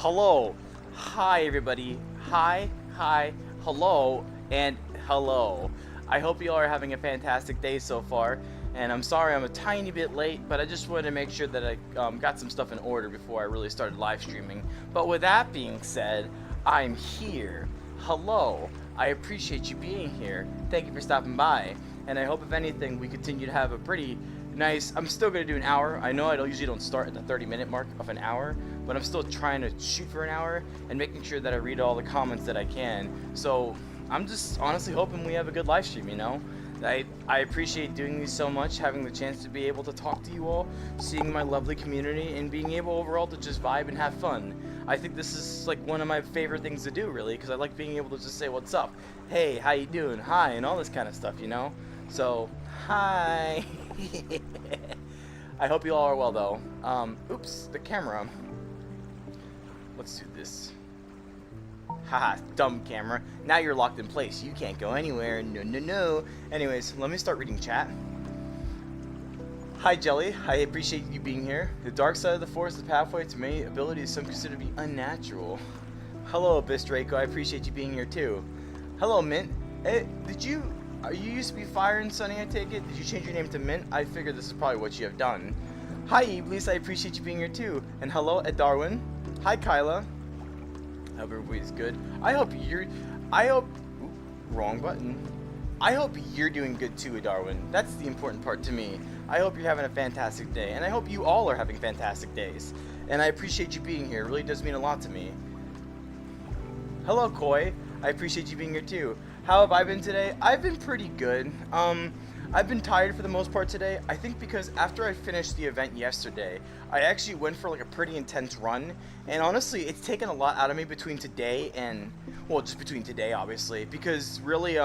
Hello. Hi, everybody. Hi, hello, and hello. I hope you all are having a fantastic day so far. And I'm sorry I'm a tiny bit late, but I just wanted to make sure that I got some stuff in order before I really started live streaming. But with that being said, I'm here. Hello. I appreciate you being here. Thank you for stopping by. And I hope, if anything, we continue to have a pretty nice. I'm still going to do an hour. I know I usually don't start at the 30-minute mark of an hour, but I'm still trying to shoot for an hour and making sure that I read all the comments that I can. So I'm just honestly hoping we have a good live stream, you know? I appreciate doing these so much, having the chance to be able to talk to you all, seeing my lovely community, and being able overall to just vibe and have fun. I think this is like one of my favorite things to do, really, because I like being able to just say what's up, hey, how you doing, hi, and all this kind of stuff, you know? So, hi. I hope you all are well, though. Oops, the camera. Let's do this. Haha, dumb camera. Now you're locked in place. You can't go anywhere. No. Anyways, let me start reading chat. Hi, Jelly. I appreciate you being here. The dark side of the force is the pathway to many abilities some consider to be unnatural. Hello, Abyss Draco. I appreciate you being here, too. Hello, Mint. Hey, you used to be Fire and Sunny, I take it? Did you change your name to Mint? I figured this is probably what you have done. Hi, Iblis. I appreciate you being here, too. And hello, Ed Darwin. Hi, Kyla. I hope everybody's good. Wrong button. I hope you're doing good too, Darwin. That's the important part to me. I hope you're having a fantastic day, and I hope you all are having fantastic days. And I appreciate you being here. It really does mean a lot to me. Hello, Koi. I appreciate you being here too. How have I been today? I've been pretty good. I've been tired for the most part today. I think because after I finished the event yesterday, I actually went for like a pretty intense run. And honestly, it's taken a lot out of me between today and, well, just between today, obviously. Because really,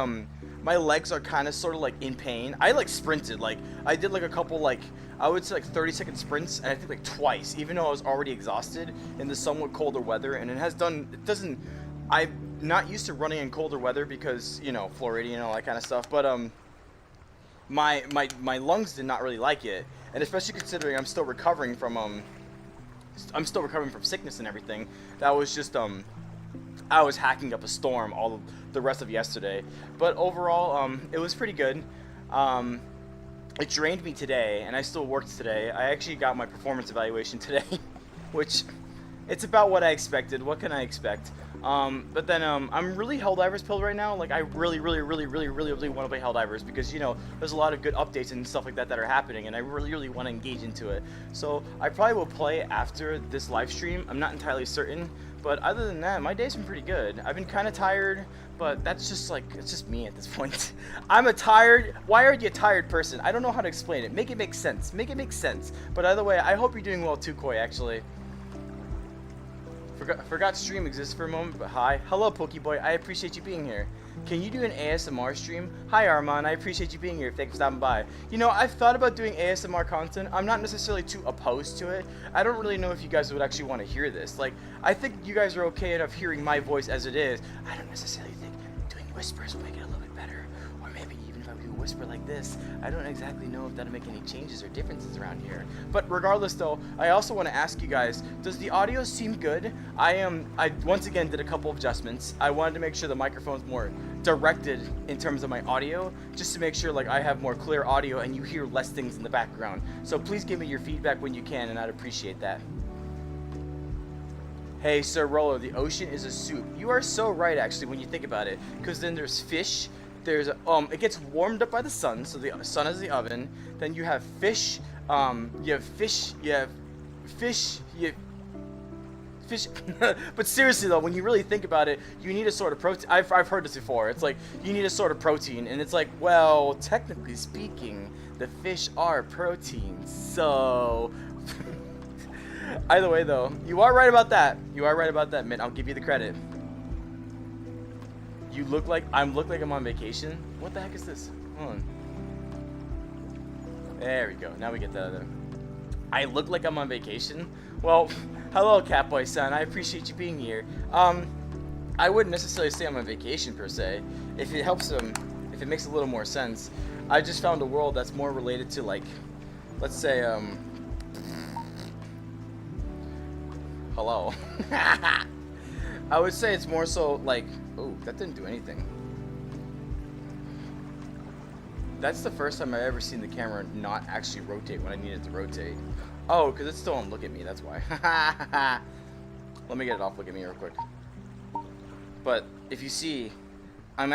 my legs are kind of sort of like in pain. I like sprinted. Like, I did like a couple like, I would say like 30-second sprints. And I think like twice, even though I was already exhausted in the somewhat colder weather. And I'm not used to running in colder weather because, you know, Floridian and all that kind of stuff. But, my lungs did not really like it, and especially considering I'm still recovering from sickness and everything. That was just I was hacking up a storm all of the rest of yesterday. But overall, it was pretty good. It drained me today, and I still worked today. I actually got my performance evaluation today, which it's about what I expected. What can I expect? But then I'm really Helldivers pilled right now. Like, I really want to play Helldivers because, you know, there's a lot of good updates and stuff like that that are happening, and I really want to engage into it. So I probably will play after this live stream. I'm not entirely certain, but other than that, my day's been pretty good. I've been kind of tired, but that's just like, it's just me at this point. I'm a tired, wired yet tired person. I don't know how to explain it. Make it make sense. Make it make sense. But either way, I hope you're doing well too, Koi, actually. Forgot stream exists for a moment, but hi. Hello, Pokeboy. I appreciate you being here. Can you do an ASMR stream? Hi, Armand. I appreciate you being here. Thanks for stopping by. You know, I've thought about doing ASMR content. I'm not necessarily too opposed to it. I don't really know if you guys would actually want to hear this. Like, I think you guys are okay enough hearing my voice as it is. I don't necessarily think doing whispers will make it a little bit better. Or maybe even if I do a whisper like this, I don't exactly know if that'll make any changes or differences around here. But regardless though, I also want to ask you guys, does the audio seem good? I once again did a couple of adjustments. I wanted to make sure the microphone's more directed in terms of my audio, just to make sure like I have more clear audio and you hear less things in the background. So please give me your feedback when you can, and I'd appreciate that. Hey, Sir Rolo, the ocean is a soup. You are so right, actually, when you think about it. Because then there's fish, there's, it gets warmed up by the sun, so the sun is the oven. Then you have fish, you have fish. But seriously though, when you really think about it, you need a sort of protein. I've heard this before. It's like, you need a sort of protein, and it's like, well, technically speaking, the fish are protein, so... Either way, though, you are right about that. You are right about that, Mint. I'll give you the credit. You look like I'm on vacation. What the heck is this? Hold on. There we go. Now we get the other. I look like I'm on vacation. Well, hello, Catboy-san. I appreciate you being here. I wouldn't necessarily say I'm on vacation per se. If it helps if it makes a little more sense. I just found a world that's more related to, like, let's say Hello. I would say it's more so like, oh, that didn't do anything. That's the first time I've ever seen the camera not actually rotate when I need it to rotate. Oh, because it's still on look at me, that's why. Let me get it off look at me real quick. But if you see, I'm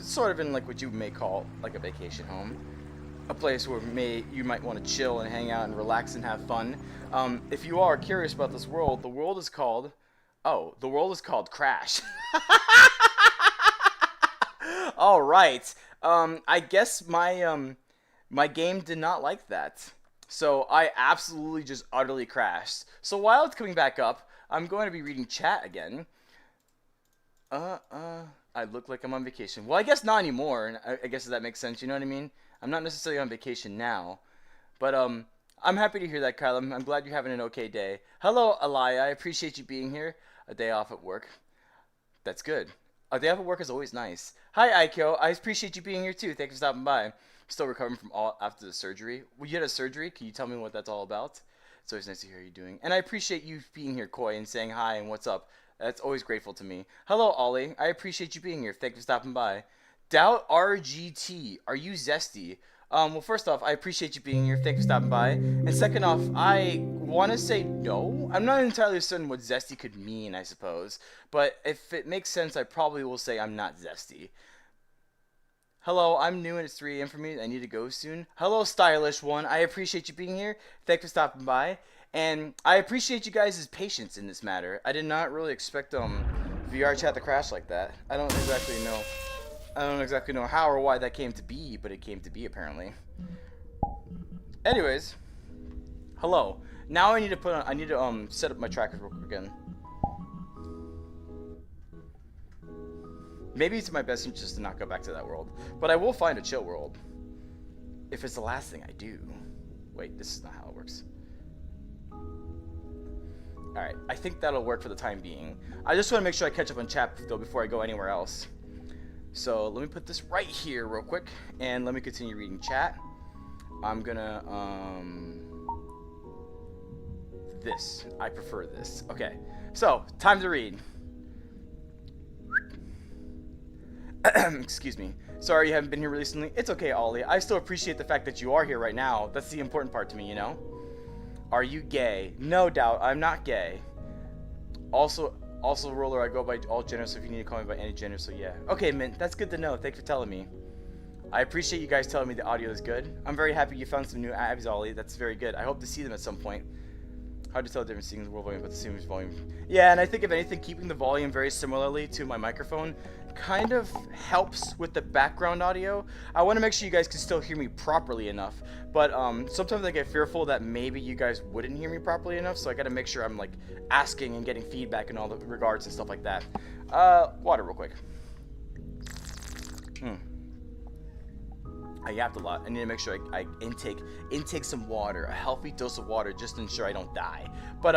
sort of in like what you may call like a vacation home. A place where you might want to chill and hang out and relax and have fun. If you are curious about this world, the world is called Crash. All right. I guess my game did not like that. So I absolutely just utterly crashed. So while it's coming back up, I'm going to be reading chat again. I look like I'm on vacation. Well, I guess not anymore. I guess that makes sense. You know what I mean? I'm not necessarily on vacation now. But I'm happy to hear that, Kyle. I'm glad you're having an okay day. Hello, Alaya. I appreciate you being here. A day off at work. That's good. A day off at work is always nice. Hi, Aikyo. I appreciate you being here too. Thanks for stopping by. Still recovering from after the surgery. Well, you had a surgery. Can you tell me what that's all about? It's always nice to hear you doing. And I appreciate you being here, Koi, and saying hi and what's up. That's always grateful to me. Hello, Ollie. I appreciate you being here. Thanks for stopping by. Doubt RGT. Are you zesty? Well, first off, I appreciate you being here. Thanks for stopping by. And second off, I want to say no. I'm not entirely certain what zesty could mean, I suppose. But if it makes sense, I probably will say I'm not zesty. Hello, I'm new and it's 3 a.m. for me. I need to go soon. Hello, stylish one. I appreciate you being here. Thanks for stopping by. And I appreciate you guys' patience in this matter. I did not really expect VR chat to crash like that. I don't exactly know how or why that came to be, but it came to be apparently. Anyways, hello. Now I need to set up my trackers real quick again. Maybe it's in my best interest to not go back to that world, but I will find a chill world if it's the last thing I do. Wait, this is not how it works. Alright, I think that'll work for the time being. I just want to make sure I catch up on chat though before I go anywhere else. So let me put this right here real quick and let me continue reading chat. I'm gonna this. I prefer this. Okay. So, time to read. Excuse me. Sorry you haven't been here recently. It's okay, Ollie. I still appreciate the fact that you are here right now. That's the important part to me, you know? Are you gay? No doubt, I'm not gay. Also, Roller, I go by all genders, so if you need to call me by any gender, so yeah. Okay, Mint, that's good to know. Thanks for telling me. I appreciate you guys telling me the audio is good. I'm very happy you found some new abs, Ollie. That's very good. I hope to see them at some point. Hard to tell the difference between the world volume but the same volume. Yeah, and I think if anything, keeping the volume very similarly to my microphone kind of helps with the background audio. I want to make sure you guys can still hear me properly enough, but sometimes I get fearful that maybe you guys wouldn't hear me properly enough, so I got to make sure I'm like asking and getting feedback in all the regards and stuff like that. Water real quick. I yapped a lot. I need to make sure I intake some water, a healthy dose of water, just to ensure I don't die. But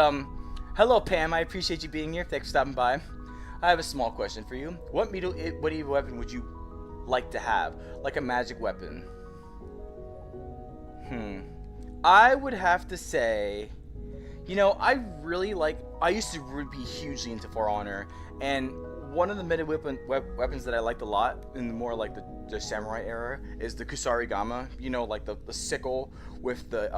hello Pam, I appreciate you being here. Thanks for stopping by. I have a small question for you. What medieval weapon would you like to have, like a magic weapon? I would have to say, you know, I used to be hugely into For Honor, and one of the medieval weapons that I liked a lot, in the more like the samurai era, is the Kusarigama. You know, like the sickle with the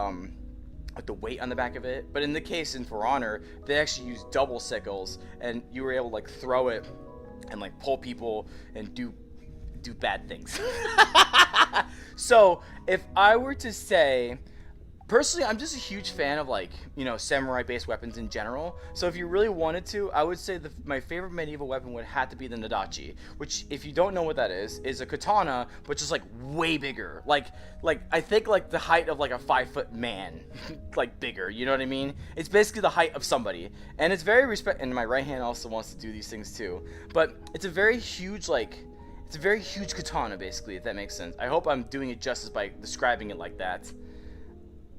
weight on the back of it. But in the case in For Honor, they actually used double sickles, and you were able to like throw it and like pull people and do bad things. So if I were to say, personally, I'm just a huge fan of like, you know, samurai-based weapons in general. So if you really wanted to, I would say my favorite medieval weapon would have to be the Nadachi, which, if you don't know what that is a katana, but just like way bigger. Like I think like the height of like a 5-foot man, like bigger. You know what I mean? It's basically the height of somebody, and it's very and my right hand also wants to do these things too. But it's a very huge it's a very huge katana, basically, if that makes sense. I hope I'm doing it justice by describing it like that.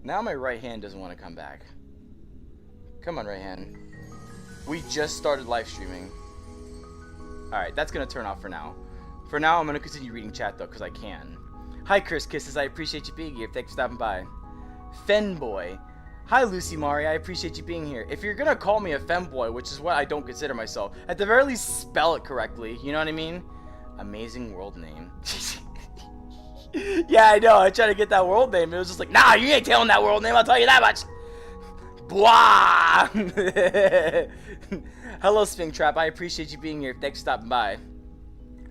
Now my right hand doesn't want to come back. Come on, right hand. We just started live streaming. Alright, that's going to turn off for now. For now, I'm going to continue reading chat, though, because I can. Hi, Chris Kisses. I appreciate you being here. Thanks for stopping by. Fenboy. Hi, Lucy Mari. I appreciate you being here. If you're gonna call me a femboy, which is what I don't consider myself, at the very least spell it correctly. You know what I mean? Amazing world name. Yeah, I know. I tried to get that world name. It was just like, nah, you ain't telling that world name. I'll tell you that much. Blah! Hello, Springtrap. I appreciate you being here. Thanks for stopping by.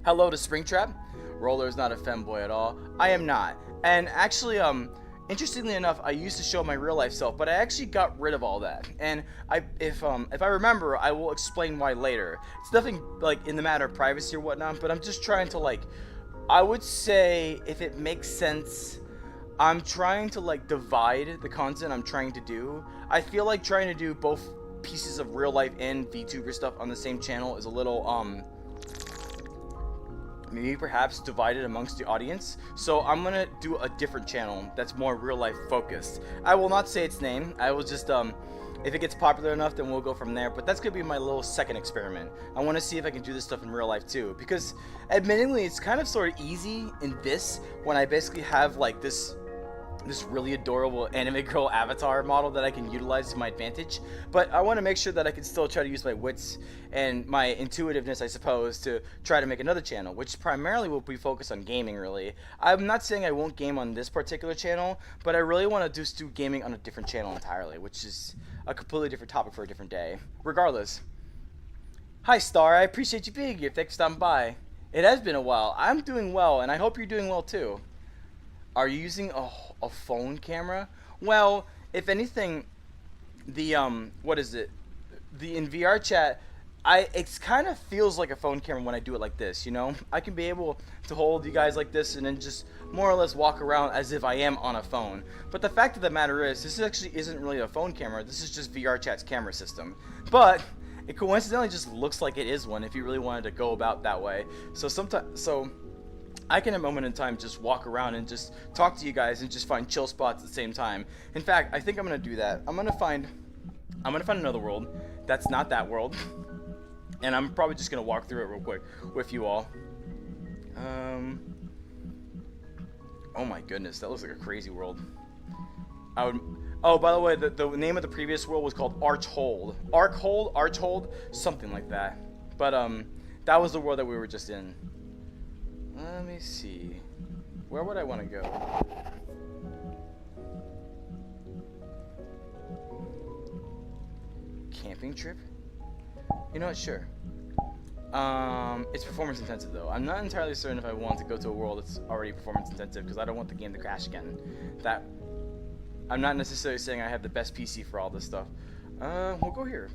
Hello to Springtrap. Roller is not a femboy at all. I am not. And actually, interestingly enough, I used to show my real life self, but I actually got rid of all that. And if I remember, I will explain why later. It's nothing like in the matter of privacy or whatnot, but I'm just trying to like, I would say if it makes sense, I'm trying to like divide the content I'm trying to do. I feel like trying to do both pieces of real life and VTuber stuff on the same channel is a little maybe perhaps divided amongst the audience. So I'm gonna do a different channel that's more real life focused. I will not say its name. I will just if it gets popular enough, then we'll go from there. But that's gonna be my little second experiment. I want to see if I can do this stuff in real life too, because admittingly it's kind of sort of easy in this when I basically have like this really adorable anime girl avatar model that I can utilize to my advantage. But I want to make sure that I can still try to use my wits and my intuitiveness, I suppose, to try to make another channel, which primarily will be focused on gaming, really. I'm not saying I won't game on this particular channel, but I really want to just do gaming on a different channel entirely, which is a completely different topic for a different day. Regardless. Hi, Star. I appreciate you being here. Thanks for stopping by. It has been a while. I'm doing well, and I hope you're doing well, too. Are you using a phone camera? Well, if anything, the what is it? The in VR chat, it kind of feels like a phone camera when I do it like this, you know? I can be able to hold you guys like this and then just more or less walk around as if I am on a phone. But the fact of the matter is, this actually isn't really a phone camera. This is just VR chat's camera system. But it coincidentally just looks like it is one if you really wanted to go about that way. So I can at a moment in time just walk around and just talk to you guys and just find chill spots at the same time. In fact, I think I'm gonna do that. I'm gonna find another world that's not that world, and I'm probably just gonna walk through it real quick with you all. Oh my goodness, that looks like a crazy world. Oh, by the way, the name of the previous world was called Archhold, something like that. But that was the world that we were just in. Let me see. Where would I want to go? Camping trip? You know what? Sure. It's performance intensive though. I'm not entirely certain if I want to go to a world that's already performance intensive because I don't want the game to crash again. I'm not necessarily saying I have the best PC for all this stuff. We'll go here.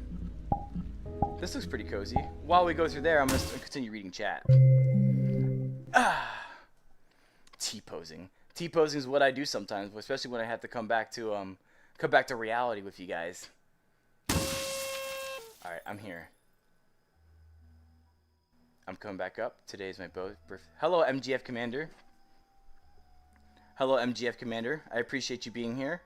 This looks pretty cozy. While we go through there, I'm gonna continue reading chat. T-posing. T-posing is what I do sometimes, especially when I have to come back to reality with you guys. All right, I'm here. I'm coming back up. Today's my birth. Hello, MGF Commander. Hello, MGF Commander. I appreciate you being here.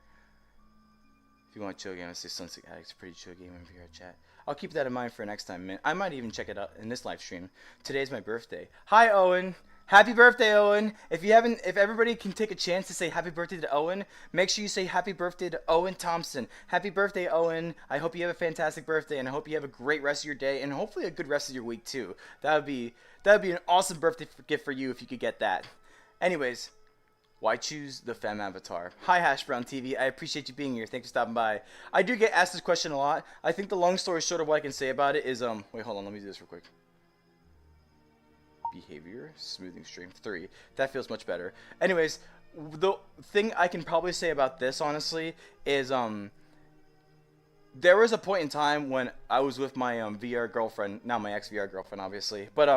If you want a chill game, I say Sunset Addict's a pretty chill game in VR chat. I'll keep that in mind for next time, man. I might even check it out in this live stream. Today's my birthday. Hi, Owen. Happy birthday, Owen. If everybody can take a chance to say happy birthday to Owen, make sure you say happy birthday to Owen Thompson. Happy birthday, Owen. I hope you have a fantastic birthday, and I hope you have a great rest of your day, and hopefully a good rest of your week, too. That would be an awesome birthday gift for you if you could get that. Anyways, why choose the femme avatar? Hi, Hash Brown TV. I appreciate you being here. Thanks for stopping by. I do get asked this question a lot. I think the long story short of what I can say about it is, wait, hold on. Let me do this real quick. Behavior, smoothing stream 3. That feels much better. Anyways, the thing I can probably say about this, honestly, is, there was a point in time when I was with my, VR girlfriend, now my ex-VR girlfriend, obviously, but,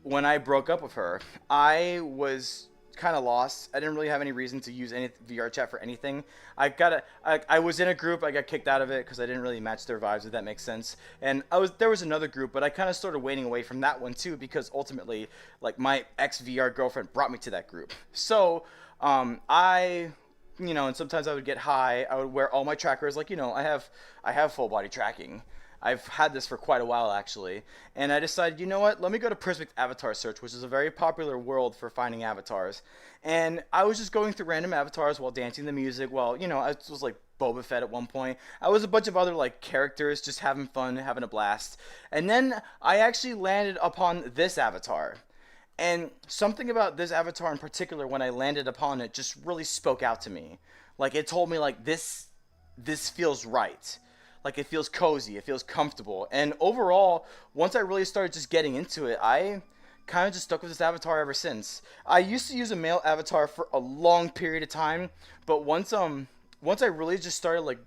when I broke up with her, I was kind of lost. I didn't really have any reason to use any VR chat for anything. I was in a group. I got kicked out of it because I didn't really match their vibes, if that makes sense. And there was another group, but I kind of started waiting away from that one too because ultimately, like, my ex VR girlfriend brought me to that group. So and sometimes I would get high. I would wear all my trackers, like, I have full body tracking. I've had this for quite a while actually, and I decided, you know what? Let me go to Prismic Avatar Search, which is a very popular world for finding avatars. And I was just going through random avatars while dancing the music. Well, you know, I was like Boba Fett at one point. I was a bunch of other like characters, just having fun, having a blast. And then I actually landed upon this avatar. And something about this avatar in particular, when I landed upon it, just really spoke out to me. Like it told me like this feels right. Like it feels cozy, it feels comfortable. And overall, once I really started just getting into it, I kind of just stuck with this avatar ever since. I used to use a male avatar for a long period of time, but once I really just started like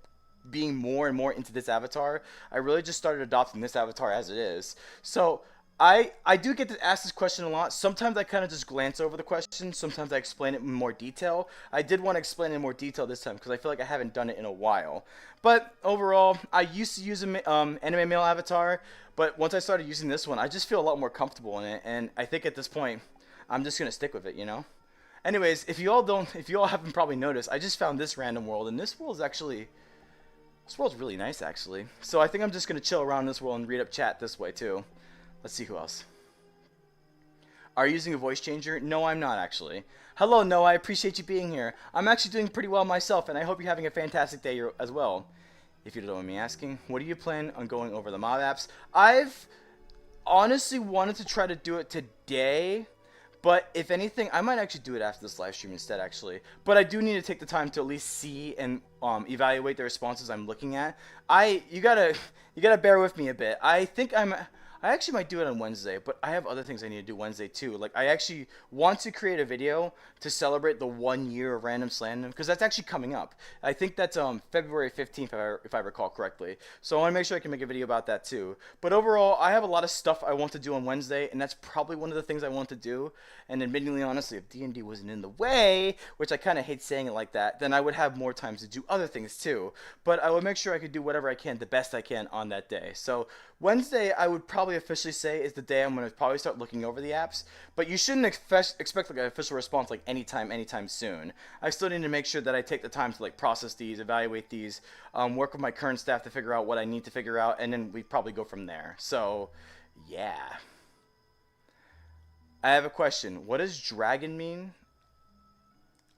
being more and more into this avatar, I really just started adopting this avatar as it is. So I do get to ask this question a lot. Sometimes I kind of just glance over the question. Sometimes I explain it in more detail. I did want to explain it in more detail this time because I feel like I haven't done it in a while. But overall, I used to use a anime male avatar, but once I started using this one, I just feel a lot more comfortable in it. And I think at this point, I'm just gonna stick with it. You know. Anyways, if you all haven't probably noticed, I just found this random world, and this world's really nice actually. So I think I'm just gonna chill around this world and read up chat this way too. Let's see who else. Are you using a voice changer? No, I'm not actually. Hello, Noah. I appreciate you being here. I'm actually doing pretty well myself, and I hope you're having a fantastic day as well. If you don't mind me asking, what do you plan on going over the mod apps? I've honestly wanted to try to do it today, but if anything, I might actually do it after this live stream instead, actually. But I do need to take the time to at least see and evaluate the responses I'm looking at. You gotta bear with me a bit. I actually might do it on Wednesday, but I have other things I need to do Wednesday too. Like I actually want to create a video to celebrate the 1 year of Random Slam because that's actually coming up. I think that's February 15th if I recall correctly. So I want to make sure I can make a video about that too. But overall, I have a lot of stuff I want to do on Wednesday, and that's probably one of the things I want to do. And admittedly, honestly, if D&D wasn't in the way, which I kind of hate saying it like that, then I would have more time to do other things too. But I would make sure I could do whatever I can, the best I can on that day. So Wednesday, I would probably officially say is the day I'm going to probably start looking over the apps, but you shouldn't expect like an official response like anytime soon. I still need to make sure that I take the time to like process these, evaluate these, work with my current staff to figure out what I need to figure out, and then we probably go from there. So, yeah. I have a question. What does dragon mean?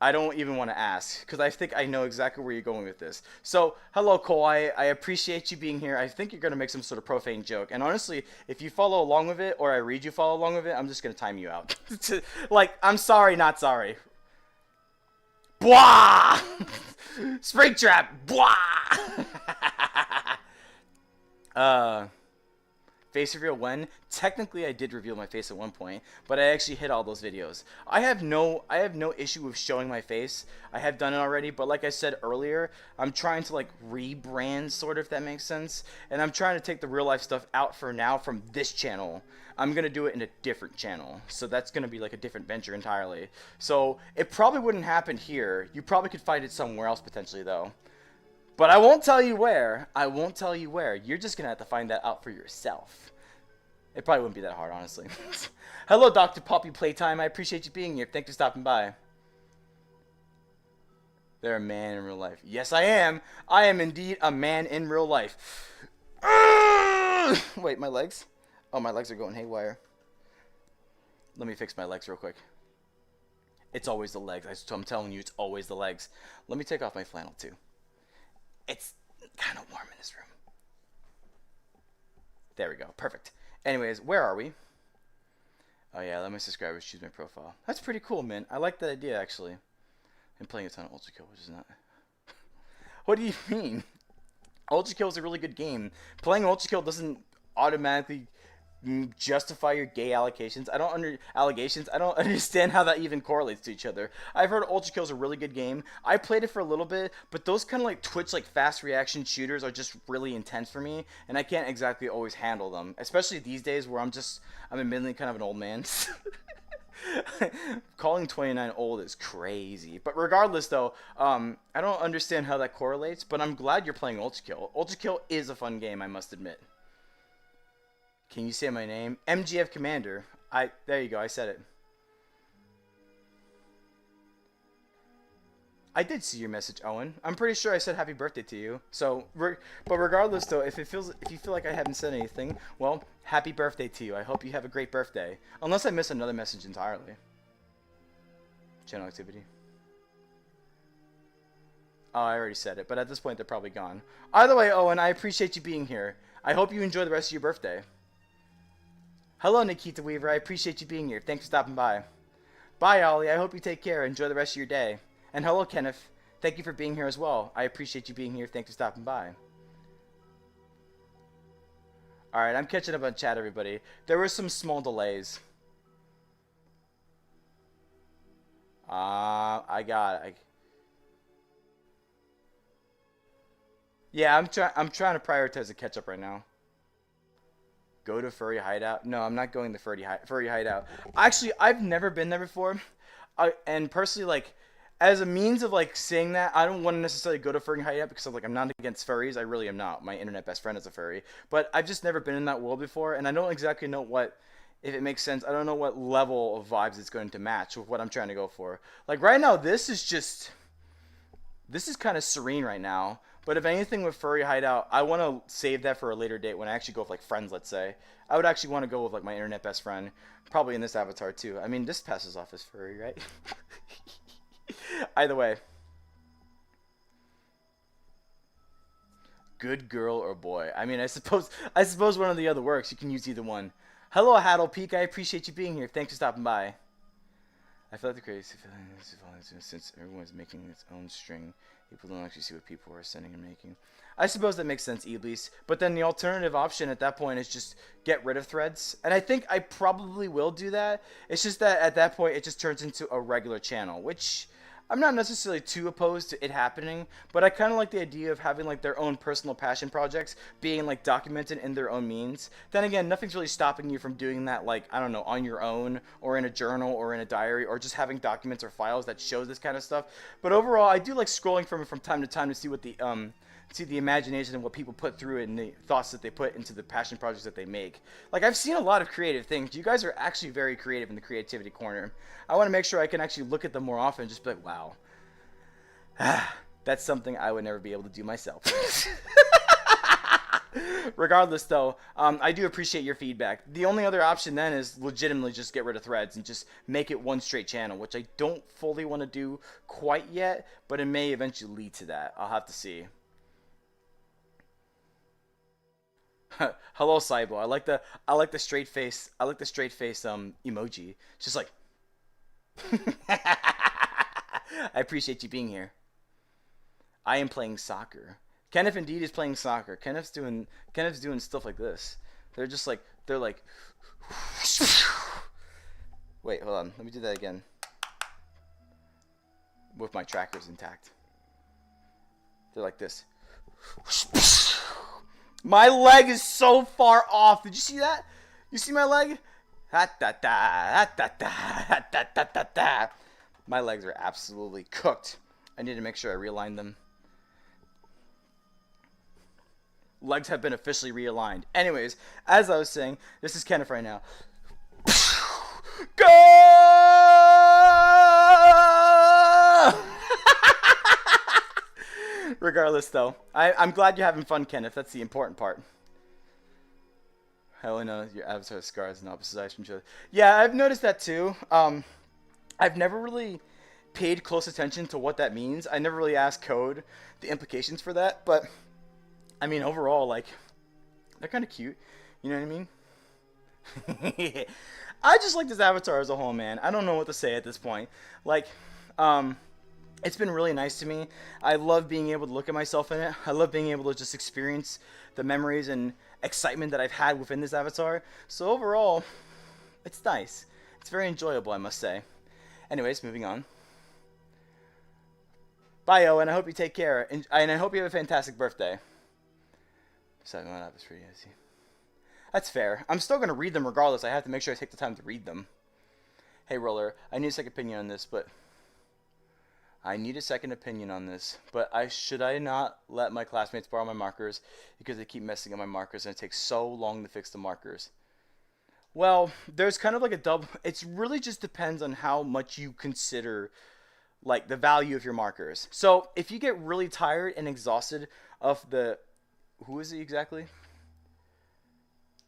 I don't even want to ask because I think I know exactly where you're going with this. So, hello, Cole. I appreciate you being here. I think you're going to make some sort of profane joke. And honestly, if you follow along with it or I read you follow along with it, I'm just going to time you out. Like, I'm sorry, not sorry. Blah! Spring trap! Blah! Face reveal when? Technically, I did reveal my face at one point, but I actually hid all those videos. I have no issue with showing my face. I have done it already, but like I said earlier, I'm trying to like rebrand, sort of, if that makes sense. And I'm trying to take the real life stuff out for now from this channel. I'm gonna do it in a different channel, so that's gonna be like a different venture entirely. So it probably wouldn't happen here. You probably could find it somewhere else potentially, though. But I won't tell you where. I won't tell you where. You're just going to have to find that out for yourself. It probably wouldn't be that hard, honestly. Hello, Dr. Poppy Playtime. I appreciate you being here. Thanks for stopping by. They're a man in real life. Yes, I am. I am indeed a man in real life. Wait, my legs? Oh, my legs are going haywire. Let me fix my legs real quick. It's always the legs. I'm telling you, it's always the legs. Let me take off my flannel, too. It's kind of warm in this room. There we go. Perfect. Anyways, where are we? Oh yeah, let my subscribers choose my profile. That's pretty cool, man. I like that idea, actually. I'm playing a ton of Ultra Kill, which is not... What do you mean? Ultra Kill is a really good game. Playing Ultra Kill doesn't automatically justify your gay allegations. I don't understand how that even correlates to each other. I've heard Ultra Kill is a really good game. I played it for a little bit, but those kind of like Twitch like fast reaction shooters are just really intense for me, and I can't exactly always handle them, especially these days where I'm admittedly kind of an old man. Calling 29 old is crazy. But regardless though, I don't understand how that correlates, but I'm glad you're playing Ultra Kill. Ultra Kill is a fun game, I must admit. Can you say my name? MGF Commander. There you go, I said it. I did see your message, Owen. I'm pretty sure I said happy birthday to you. So, but regardless, though, if you feel like I haven't said anything, well, happy birthday to you. I hope you have a great birthday. Unless I missed another message entirely. Channel activity. Oh, I already said it, but at this point they're probably gone. Either way, Owen, I appreciate you being here. I hope you enjoy the rest of your birthday. Hello, Nikita Weaver. I appreciate you being here. Thanks for stopping by. Bye, Ollie. I hope you take care. Enjoy the rest of your day. And hello, Kenneth. Thank you for being here as well. I appreciate you being here. Thanks for stopping by. Alright, I'm catching up on chat, everybody. There were some small delays. I got it. Yeah, I'm trying to prioritize the catch up right now. Go to Furry Hideout? No, I'm not going to Furry Hideout. Actually, I've never been there before. And personally, like, as a means of, like, saying that, I don't want to necessarily go to Furry Hideout because I'm not against furries. I really am not. My internet best friend is a furry. But I've just never been in that world before, and I don't exactly know what, if it makes sense, I don't know what level of vibes it's going to match with what I'm trying to go for. Like, right now, this is kind of serene right now. But if anything with Furry Hideout, I want to save that for a later date when I actually go with, like, friends, let's say. I would actually want to go with, like, my internet best friend. Probably in this avatar, too. I mean, this passes off as furry, right? Either way. Good girl or boy. I mean, I suppose one of the other works. You can use either one. Hello, Haddle Peak. I appreciate you being here. Thanks for stopping by. I felt the crazy feeling since everyone's making its own string. People don't actually see what people are sending and making. I suppose that makes sense, Iblis. But then the alternative option at that point is just get rid of threads. And I think I probably will do that. It's just that at that point it just turns into a regular channel, which I'm not necessarily too opposed to it happening, but I kind of like the idea of having like their own personal passion projects being like documented in their own means. Then again, nothing's really stopping you from doing that, like, I don't know, on your own or in a journal or in a diary or just having documents or files that show this kind of stuff. But overall, I do like scrolling from it from time to time to see what the imagination and what people put through it and the thoughts that they put into the passion projects that they make. Like, I've seen a lot of creative things. You guys are actually very creative in the creativity corner. I want to make sure I can actually look at them more often and just be like, wow. That's something I would never be able to do myself. Regardless, though, I do appreciate your feedback. The only other option then is legitimately just get rid of threads and just make it one straight channel, which I don't fully want to do quite yet, but it may eventually lead to that. I'll have to see. Hello, Cybo. I like the straight face. I like the straight face emoji. It's just like I appreciate you being here. I am playing soccer. Kenneth indeed is playing soccer. Kenneth's doing stuff like this. They're like wait, hold on. Let me do that again. With my trackers intact. They're like this. My leg is so far off. Did you see that? You see my leg? My legs are absolutely cooked. I need to make sure I realign them. Legs have been officially realigned. Anyways, as I was saying, this is Kenneth right now. Go! Regardless, though, I'm glad you're having fun, Kenneth. That's the important part. I only know your avatar scars and opposite sides from each other. Yeah, I've noticed that too. I've never really paid close attention to what that means. I never really asked Code the implications for that, but I mean, overall, like, they're kind of cute. You know what I mean? I just like this avatar as a whole, man. I don't know what to say at this point. Like, it's been really nice to me. I love being able to look at myself in it. I love being able to just experience the memories and excitement that I've had within this avatar. So overall, it's nice. It's very enjoyable, I must say. Anyways, moving on. Bye, Owen. I hope you take care. And I hope you have a fantastic birthday. Besides, my app is pretty easy. That's fair. I'm still going to read them regardless. I have to make sure I take the time to read them. Hey, Roller. I need a second opinion on this, but should I not let my classmates borrow my markers because they keep messing up my markers and it takes so long to fix the markers? Well, there's kind of like a double. It really just depends on how much you consider like the value of your markers. So if you get really tired and exhausted of the, who is it exactly?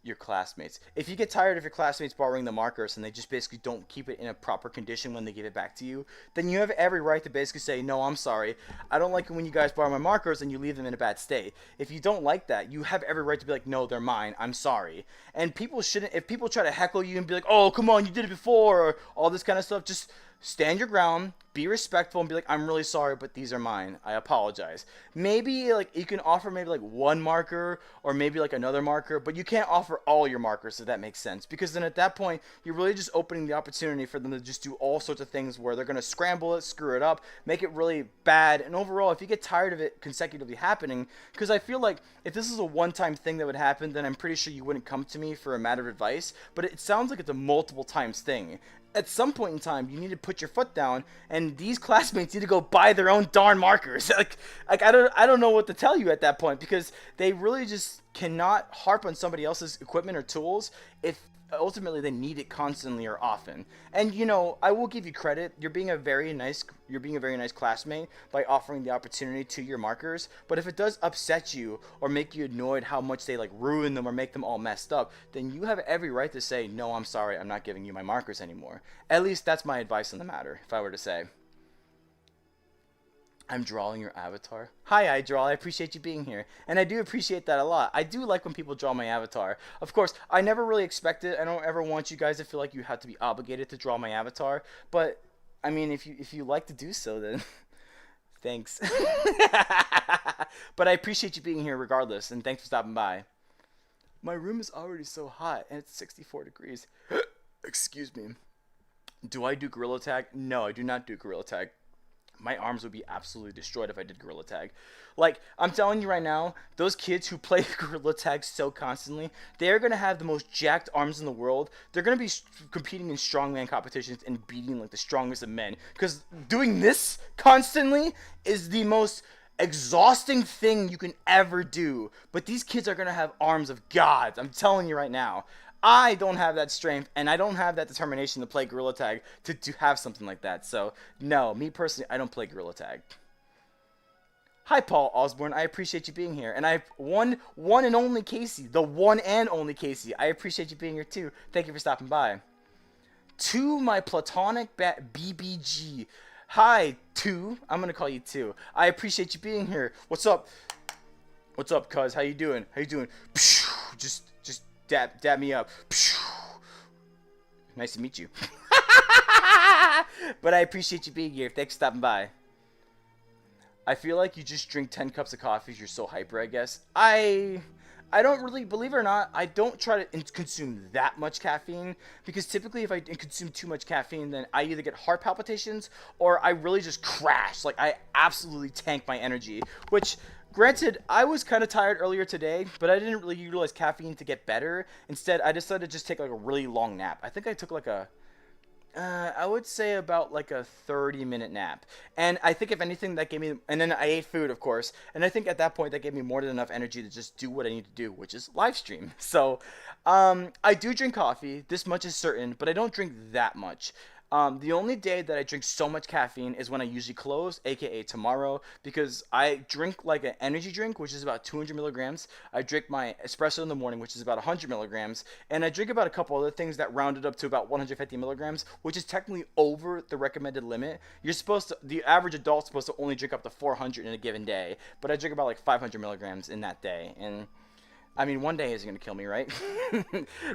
Your classmates. If you get tired of your classmates borrowing the markers and they just basically don't keep it in a proper condition when they give it back to you, then you have every right to basically say, no, I'm sorry. I don't like it when you guys borrow my markers and you leave them in a bad state. If you don't like that, you have every right to be like, no, they're mine. I'm sorry. And people shouldn't, if people try to heckle you and be like, oh, come on, you did it before, or all this kind of stuff, just stand your ground, be respectful, and be like, I'm really sorry, but these are mine. I apologize. Maybe like you can offer maybe like one marker or maybe like another marker, but you can't offer all your markers, if that makes sense. Because then at that point, you're really just opening the opportunity for them to just do all sorts of things where they're going to scramble it, screw it up, make it really bad. And overall, if you get tired of it consecutively happening, because I feel like if this is a one-time thing that would happen, then I'm pretty sure you wouldn't come to me for a matter of advice. But it sounds like it's a multiple times thing. At some point in time, you need to put your foot down, and these classmates need to go buy their own darn markers. like I don't know what to tell you at that point, because they really just cannot harp on somebody else's equipment or tools if ultimately they need it constantly or often. And you know, I will give you credit. You're being a very nice classmate by offering the opportunity to your markers. But if it does upset you or make you annoyed how much they like ruin them or make them all messed up, then you have every right to say, no, I'm sorry, I'm not giving you my markers anymore. At least that's my advice on the matter, if I were to say. I'm drawing your avatar. Hi, I draw. I appreciate you being here. And I do appreciate that a lot. I do like when people draw my avatar. Of course, I never really expect it. I don't ever want you guys to feel like you have to be obligated to draw my avatar. But, I mean, if you like to do so, then thanks. But I appreciate you being here regardless. And thanks for stopping by. My room is already so hot, and it's 64 degrees. Excuse me. Do I do Gorilla Tag? No, I do not do Gorilla Tag. My arms would be absolutely destroyed if I did Gorilla Tag. Like, I'm telling you right now, those kids who play Gorilla Tag so constantly, they're going to have the most jacked arms in the world. They're going to be competing in strongman competitions and beating, like, the strongest of men. Because doing this constantly is the most exhausting thing you can ever do. But these kids are going to have arms of gods. I'm telling you right now. I don't have that strength, and I don't have that determination to play Gorilla Tag to have something like that. So, no, me personally, I don't play Gorilla Tag. Hi, Paul Osborne. I appreciate you being here. And I one and only Casey. The one and only Casey. I appreciate you being here, too. Thank you for stopping by. To my platonic BBG. Hi, Two. I'm going to call you Two. I appreciate you being here. What's up? What's up, cuz? How you doing? How you doing? Just dab me up. Nice to meet you. But I appreciate you being here. Thanks for stopping by. I feel like you just drink 10 cups of coffee. You're so hyper, I guess. I don't really, believe it or not, I don't try to consume that much caffeine, because typically if I consume too much caffeine, then I either get heart palpitations or I really just crash. Like, I absolutely tank my energy, which, granted, I was kind of tired earlier today, but I didn't really utilize caffeine to get better. Instead, I decided to just take like a really long nap. I think I took like I would say about like a 30-minute nap. And I think if anything that gave me, and then I ate food, of course. And I think at that point that gave me more than enough energy to just do what I need to do, which is live stream. So, I do drink coffee. This much is certain, but I don't drink that much. The only day that I drink so much caffeine is when I usually close, aka tomorrow, because I drink like an energy drink, which is about 200 milligrams. I drink my espresso in the morning, which is about 100 milligrams, and I drink about a couple other things that rounded up to about 150 milligrams, which is technically over the recommended limit. You're supposed to, the average adult's supposed to only drink up to 400 in a given day, but I drink about like 500 milligrams in that day, and I mean, one day isn't going to kill me, right?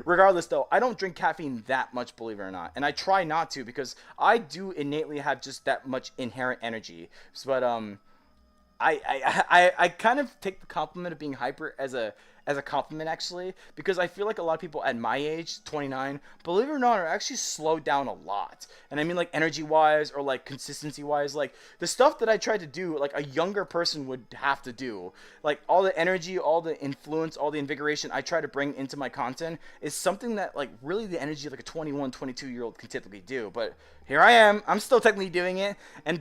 Regardless, though, I don't drink caffeine that much, believe it or not. And I try not to, because I do innately have just that much inherent energy. But I kind of take the compliment of being hyper as a compliment, actually, because I feel like a lot of people at my age, 29, believe it or not, are actually slowed down a lot. And I mean, like, energy-wise or like consistency-wise, like the stuff that I try to do, like a younger person would have to do. Like, all the energy, all the influence, all the invigoration I try to bring into my content is something that, like, really the energy of like a 21, 22-year-old can typically do. But here I am. I'm still technically doing it. And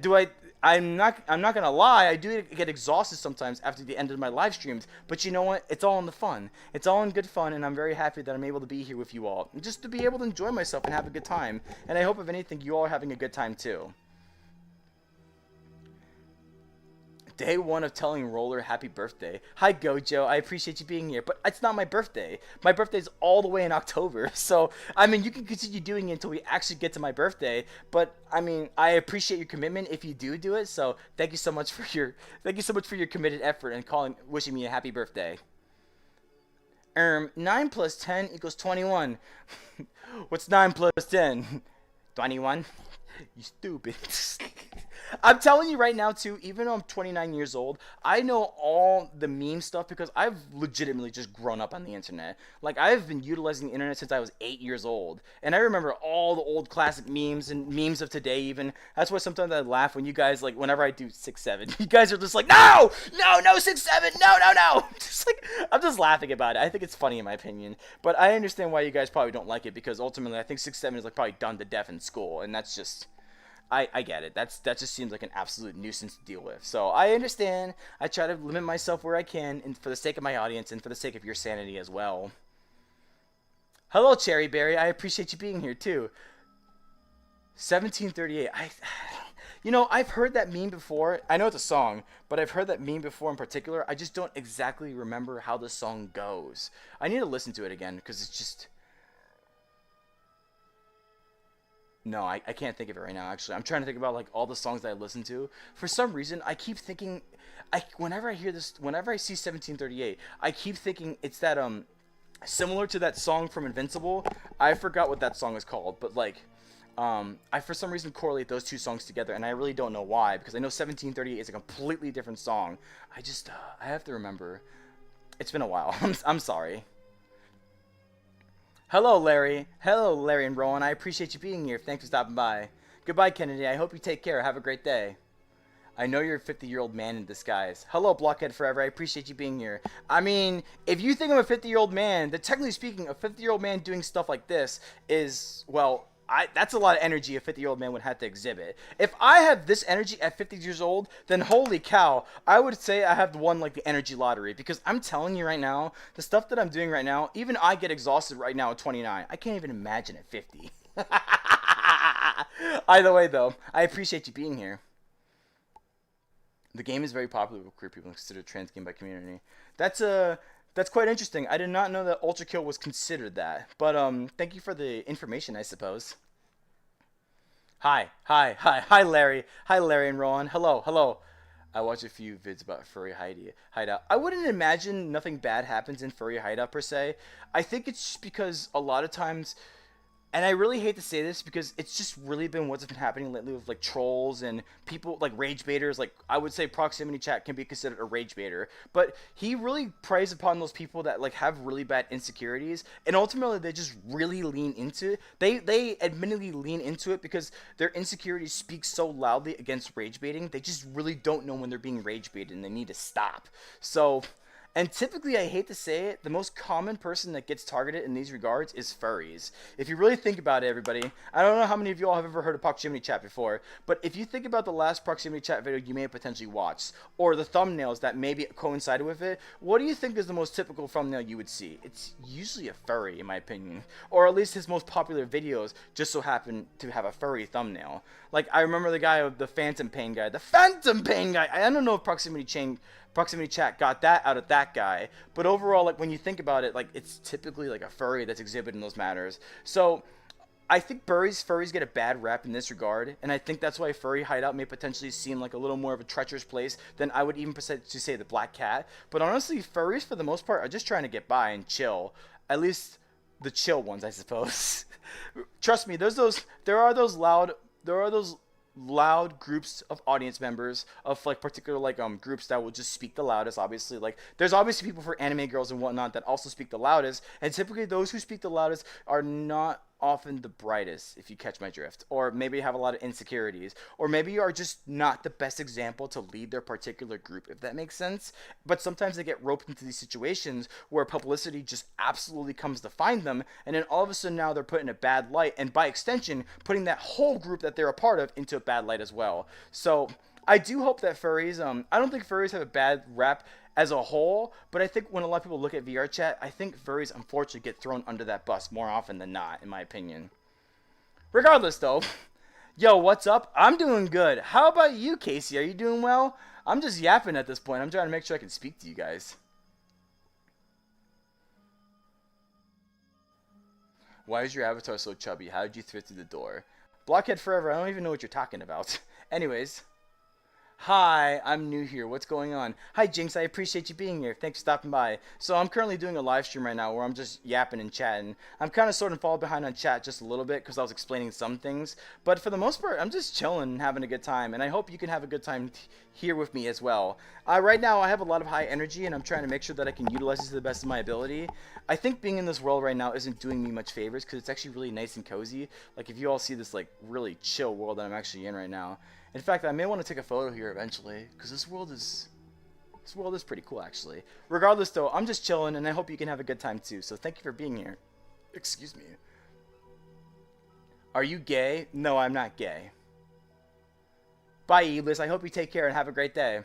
I'm not gonna lie, I do get exhausted sometimes after the end of my live streams, but you know what? It's all in the fun. It's all in good fun, and I'm very happy that I'm able to be here with you all, and just to be able to enjoy myself and have a good time. And I hope, if anything, you all are having a good time too. day one of telling Roller happy birthday. Hi, Gojo. I appreciate you being here, but it's not my birthday. My birthday's all the way in October. So, I mean, you can continue doing it until we actually get to my birthday. But, I mean, I appreciate your commitment if you do it. So, thank you so much for your committed effort and wishing me a happy birthday. 9 plus 10 equals 21. What's 9 plus 10? 21? You stupid. I'm telling you right now, too, even though I'm 29 years old, I know all the meme stuff because I've legitimately just grown up on the internet. Like, I've been utilizing the internet since I was 8 years old. And I remember all the old classic memes and memes of today even. That's why sometimes I laugh when you guys, like, whenever I do 6-7, you guys are just like, no! No, no, 6-7, no! Just like, I'm just laughing about it. I think it's funny in my opinion. But I understand why you guys probably don't like it because ultimately I think 6-7 is, like, probably done to death in school. And that's just... I get it. That just seems like an absolute nuisance to deal with. So I understand. I try to limit myself where I can, and for the sake of my audience, and for the sake of your sanity as well. Hello, Cherry Berry. I appreciate you being here too. 1738. I've heard that meme before. I know it's a song, but I've heard that meme before in particular. I just don't exactly remember how the song goes. I need to listen to it again because it's just. No, I can't think of it right now, actually. I'm trying to think about, like, all the songs that I listen to. For some reason, I keep thinking... whenever I hear this... Whenever I see 1738, I keep thinking it's that, similar to that song from Invincible. I forgot what that song is called, but, like... I, for some reason, correlate those two songs together, and I really don't know why, because I know 1738 is a completely different song. I have to remember. It's been a while. I'm sorry. Hello, Larry. Hello, Larry and Rowan. I appreciate you being here. Thanks for stopping by. Goodbye, Kennedy. I hope you take care. Have a great day. I know you're a 50-year-old man in disguise. Hello, Blockhead Forever. I appreciate you being here. I mean, if you think I'm a 50-year-old man, then technically speaking, a 50-year-old man doing stuff like this is, well... that's a lot of energy a 50-year-old man would have to exhibit. If I have this energy at 50 years old, then holy cow, I would say I have won, like, the energy lottery. Because I'm telling you right now, the stuff that I'm doing right now, even I get exhausted right now at 29. I can't even imagine at 50. Either way, though, I appreciate you being here. The game is very popular with queer people and considered a trans game by community. That's quite interesting. I did not know that Ultra Kill was considered that. But thank you for the information, I suppose. Hi, Larry. Hi, Larry and Rowan. Hello. I watch a few vids about furry hideout. I wouldn't imagine nothing bad happens in furry hideout per se. I think it's just because a lot of times... And I really hate to say this because it's just really been what's been happening lately with, like, trolls and people, like, rage baiters. Like, I would say proximity chat can be considered a rage baiter. But he really preys upon those people that, like, have really bad insecurities. And ultimately, they just really lean into it. They admittedly lean into it because their insecurities speak so loudly against rage baiting. They just really don't know when they're being rage baited and they need to stop. So... And typically, I hate to say it, the most common person that gets targeted in these regards is furries. If you really think about it, everybody, I don't know how many of you all have ever heard of proximity chat before, but if you think about the last proximity chat video you may have potentially watched, or the thumbnails that maybe coincided with it, what do you think is the most typical thumbnail you would see? It's usually a furry, in my opinion. Or at least his most popular videos just so happen to have a furry thumbnail. Like, I remember the guy, the Phantom Pain guy. The Phantom Pain guy! I don't know if proximity chat got that out of that guy, but overall, like, when you think about it, like, it's typically like a furry that's exhibiting those matters. So I think furries get a bad rap in this regard, and I think that's why furry hideout may potentially seem like a little more of a treacherous place than I would even potentially say the Black Cat. But honestly, furries for the most part are just trying to get by and chill. At least the chill ones, I suppose. Trust me, there are those loud groups of audience members of, like, particular, like, groups that will just speak the loudest. Obviously, like, there's obviously people for anime girls and whatnot that also speak the loudest, and typically those who speak the loudest are not often the brightest, if you catch my drift, or maybe have a lot of insecurities, or maybe you are just not the best example to lead their particular group, if that makes sense. But sometimes they get roped into these situations where publicity just absolutely comes to find them, and then all of a sudden now they're put in a bad light, and by extension putting that whole group that they're a part of into a bad light as well. So I do hope that furries, I don't think furries have a bad rap as a whole, but I think when a lot of people look at VR chat, I think furries unfortunately get thrown under that bus more often than not, in my opinion. Regardless, though, Yo, what's up? I'm doing good. How about you, Casey? Are you doing well? I'm just yapping at this point. I'm trying to make sure I can speak to you guys. Why is your avatar so chubby? How did you fit through the door? Blockhead forever. I don't even know what you're talking about. Anyways, hi, I'm new here. What's going on? Hi, Jinx. I appreciate you being here. Thanks for stopping by. So I'm currently doing a live stream right now where I'm just yapping and chatting. I'm kind of sort of falling behind on chat just a little bit because I was explaining some things. But for the most part, I'm just chilling and having a good time. And I hope you can have a good time here with me as well. Right now, I have a lot of high energy and I'm trying to make sure that I can utilize it to the best of my ability. I think being in this world right now isn't doing me much favors because it's actually really nice and cozy. Like if you all see this like really chill world that I'm actually in right now. In fact, I may want to take a photo here eventually, because this world is pretty cool actually. Regardless though, I'm just chilling and I hope you can have a good time too. So thank you for being here. Excuse me. Are you gay? No, I'm not gay. Bye, Iblis. I hope you take care and have a great day.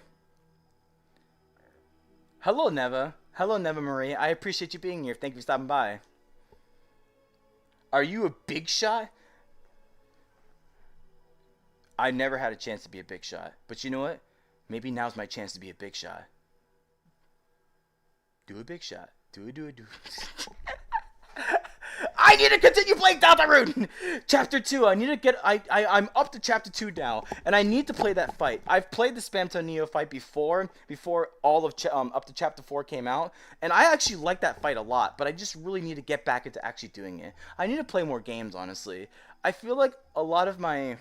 Hello, Neva. Hello, Neva Marie. I appreciate you being here. Thank you for stopping by. Are you a big shot? I never had a chance to be a big shot. But you know what? Maybe now's my chance to be a big shot. Do a big shot. Do it. I need to continue playing Deltarune! Chapter 2. I need to get... I'm up to Chapter 2 now. And I need to play that fight. I've played the Spamton Neo fight before all of... up to Chapter 4 came out. And I actually like that fight a lot. But I just really need to get back into actually doing it. I need to play more games, honestly. I feel like a lot of my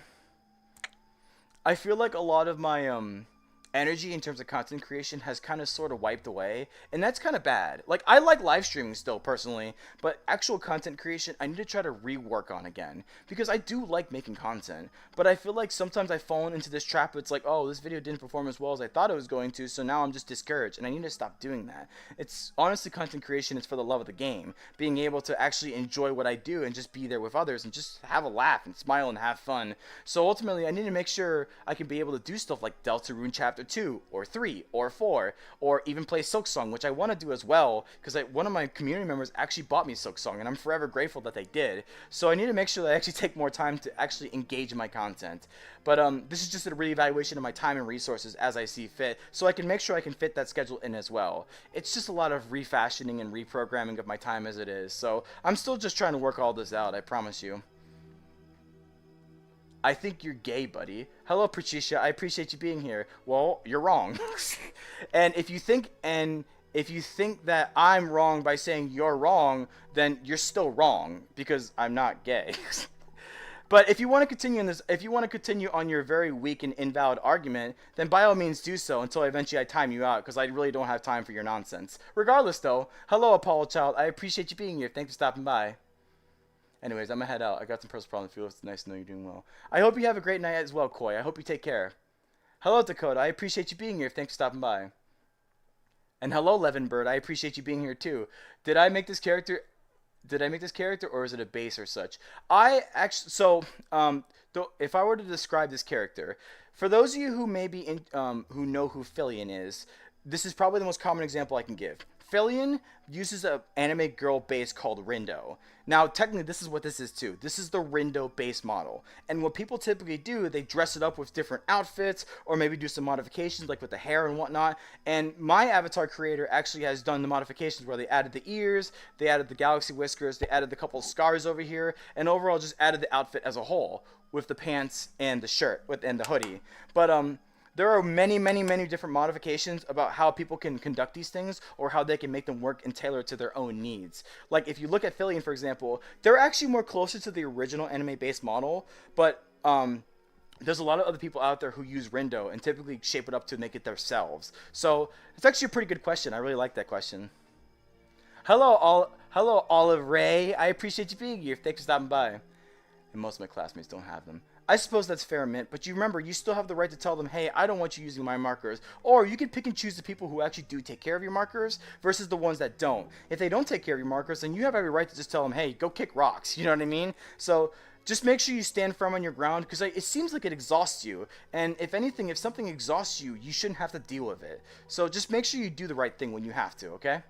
energy in terms of content creation has kind of sort of wiped away, and that's kind of bad. Like, I like live streaming still personally, but actual content creation I need to try to rework on again, because I do like making content, but I feel like sometimes I've fallen into this trap. It's like, oh, this video didn't perform as well as I thought it was going to, so now I'm just discouraged, and I need to stop doing that. It's honestly, content creation is for the love of the game, being able to actually enjoy what I do and just be there with others and just have a laugh and smile and have fun. So ultimately, I need to make sure I can be able to do stuff like Deltarune Chapter 2 or 3 or 4, or even play Silksong, which I want to do as well, because one of my community members actually bought me Silksong, and I'm forever grateful that they did. So I need to make sure that I actually take more time to actually engage in my content. But this is just a reevaluation of my time and resources as I see fit, so I can make sure I can fit that schedule in as well. It's just a lot of refashioning and reprogramming of my time as it is, so I'm still just trying to work all this out, I promise you. I think you're gay, buddy. Hello, Patricia. I appreciate you being here. Well, you're wrong. And if you think that I'm wrong by saying you're wrong, then you're still wrong, because I'm not gay. But if you want to continue on your very weak and invalid argument, then by all means do so until eventually I time you out, because I really don't have time for your nonsense. Regardless, though, hello, Apollo Child. I appreciate you being here. Thanks for stopping by. Anyways, I'm gonna head out. I got some personal problems. Feels nice to know you're doing well. I hope you have a great night as well, Koi. I hope you take care. Hello, Dakota. I appreciate you being here. Thanks for stopping by. And hello, Levinbird. I appreciate you being here too. Did I make this character, or is it a base or such? If I were to describe this character, for those of you who who know who Fillion is, this is probably the most common example I can give. Fillion uses an anime girl base called Rindo. Now, technically, this is what this is too. This is the Rindo base model. And what people typically do, they dress it up with different outfits, or maybe do some modifications, like with the hair and whatnot. And my avatar creator actually has done the modifications where they added the ears, they added the galaxy whiskers, they added the couple of scars over here, and overall just added the outfit as a whole, with the pants and the shirt, and the hoodie. But, there are many, many, many different modifications about how people can conduct these things, or how they can make them work and tailor to their own needs. Like, if you look at Fillion, for example, they're actually more closer to the original anime-based model, but there's a lot of other people out there who use Rindo and typically shape it up to make it themselves. So, it's actually a pretty good question. I really like that question. Hello, Olive Ray. I appreciate you being here. Thanks for stopping by. And most of my classmates don't have them. I suppose that's fair, Mint, but you remember, you still have the right to tell them, hey, I don't want you using my markers. Or you can pick and choose the people who actually do take care of your markers versus the ones that don't. If they don't take care of your markers, then you have every right to just tell them, hey, go kick rocks. You know what I mean? So just make sure you stand firm on your ground, because it seems like it exhausts you. And if anything, if something exhausts you, you shouldn't have to deal with it. So just make sure you do the right thing when you have to, okay?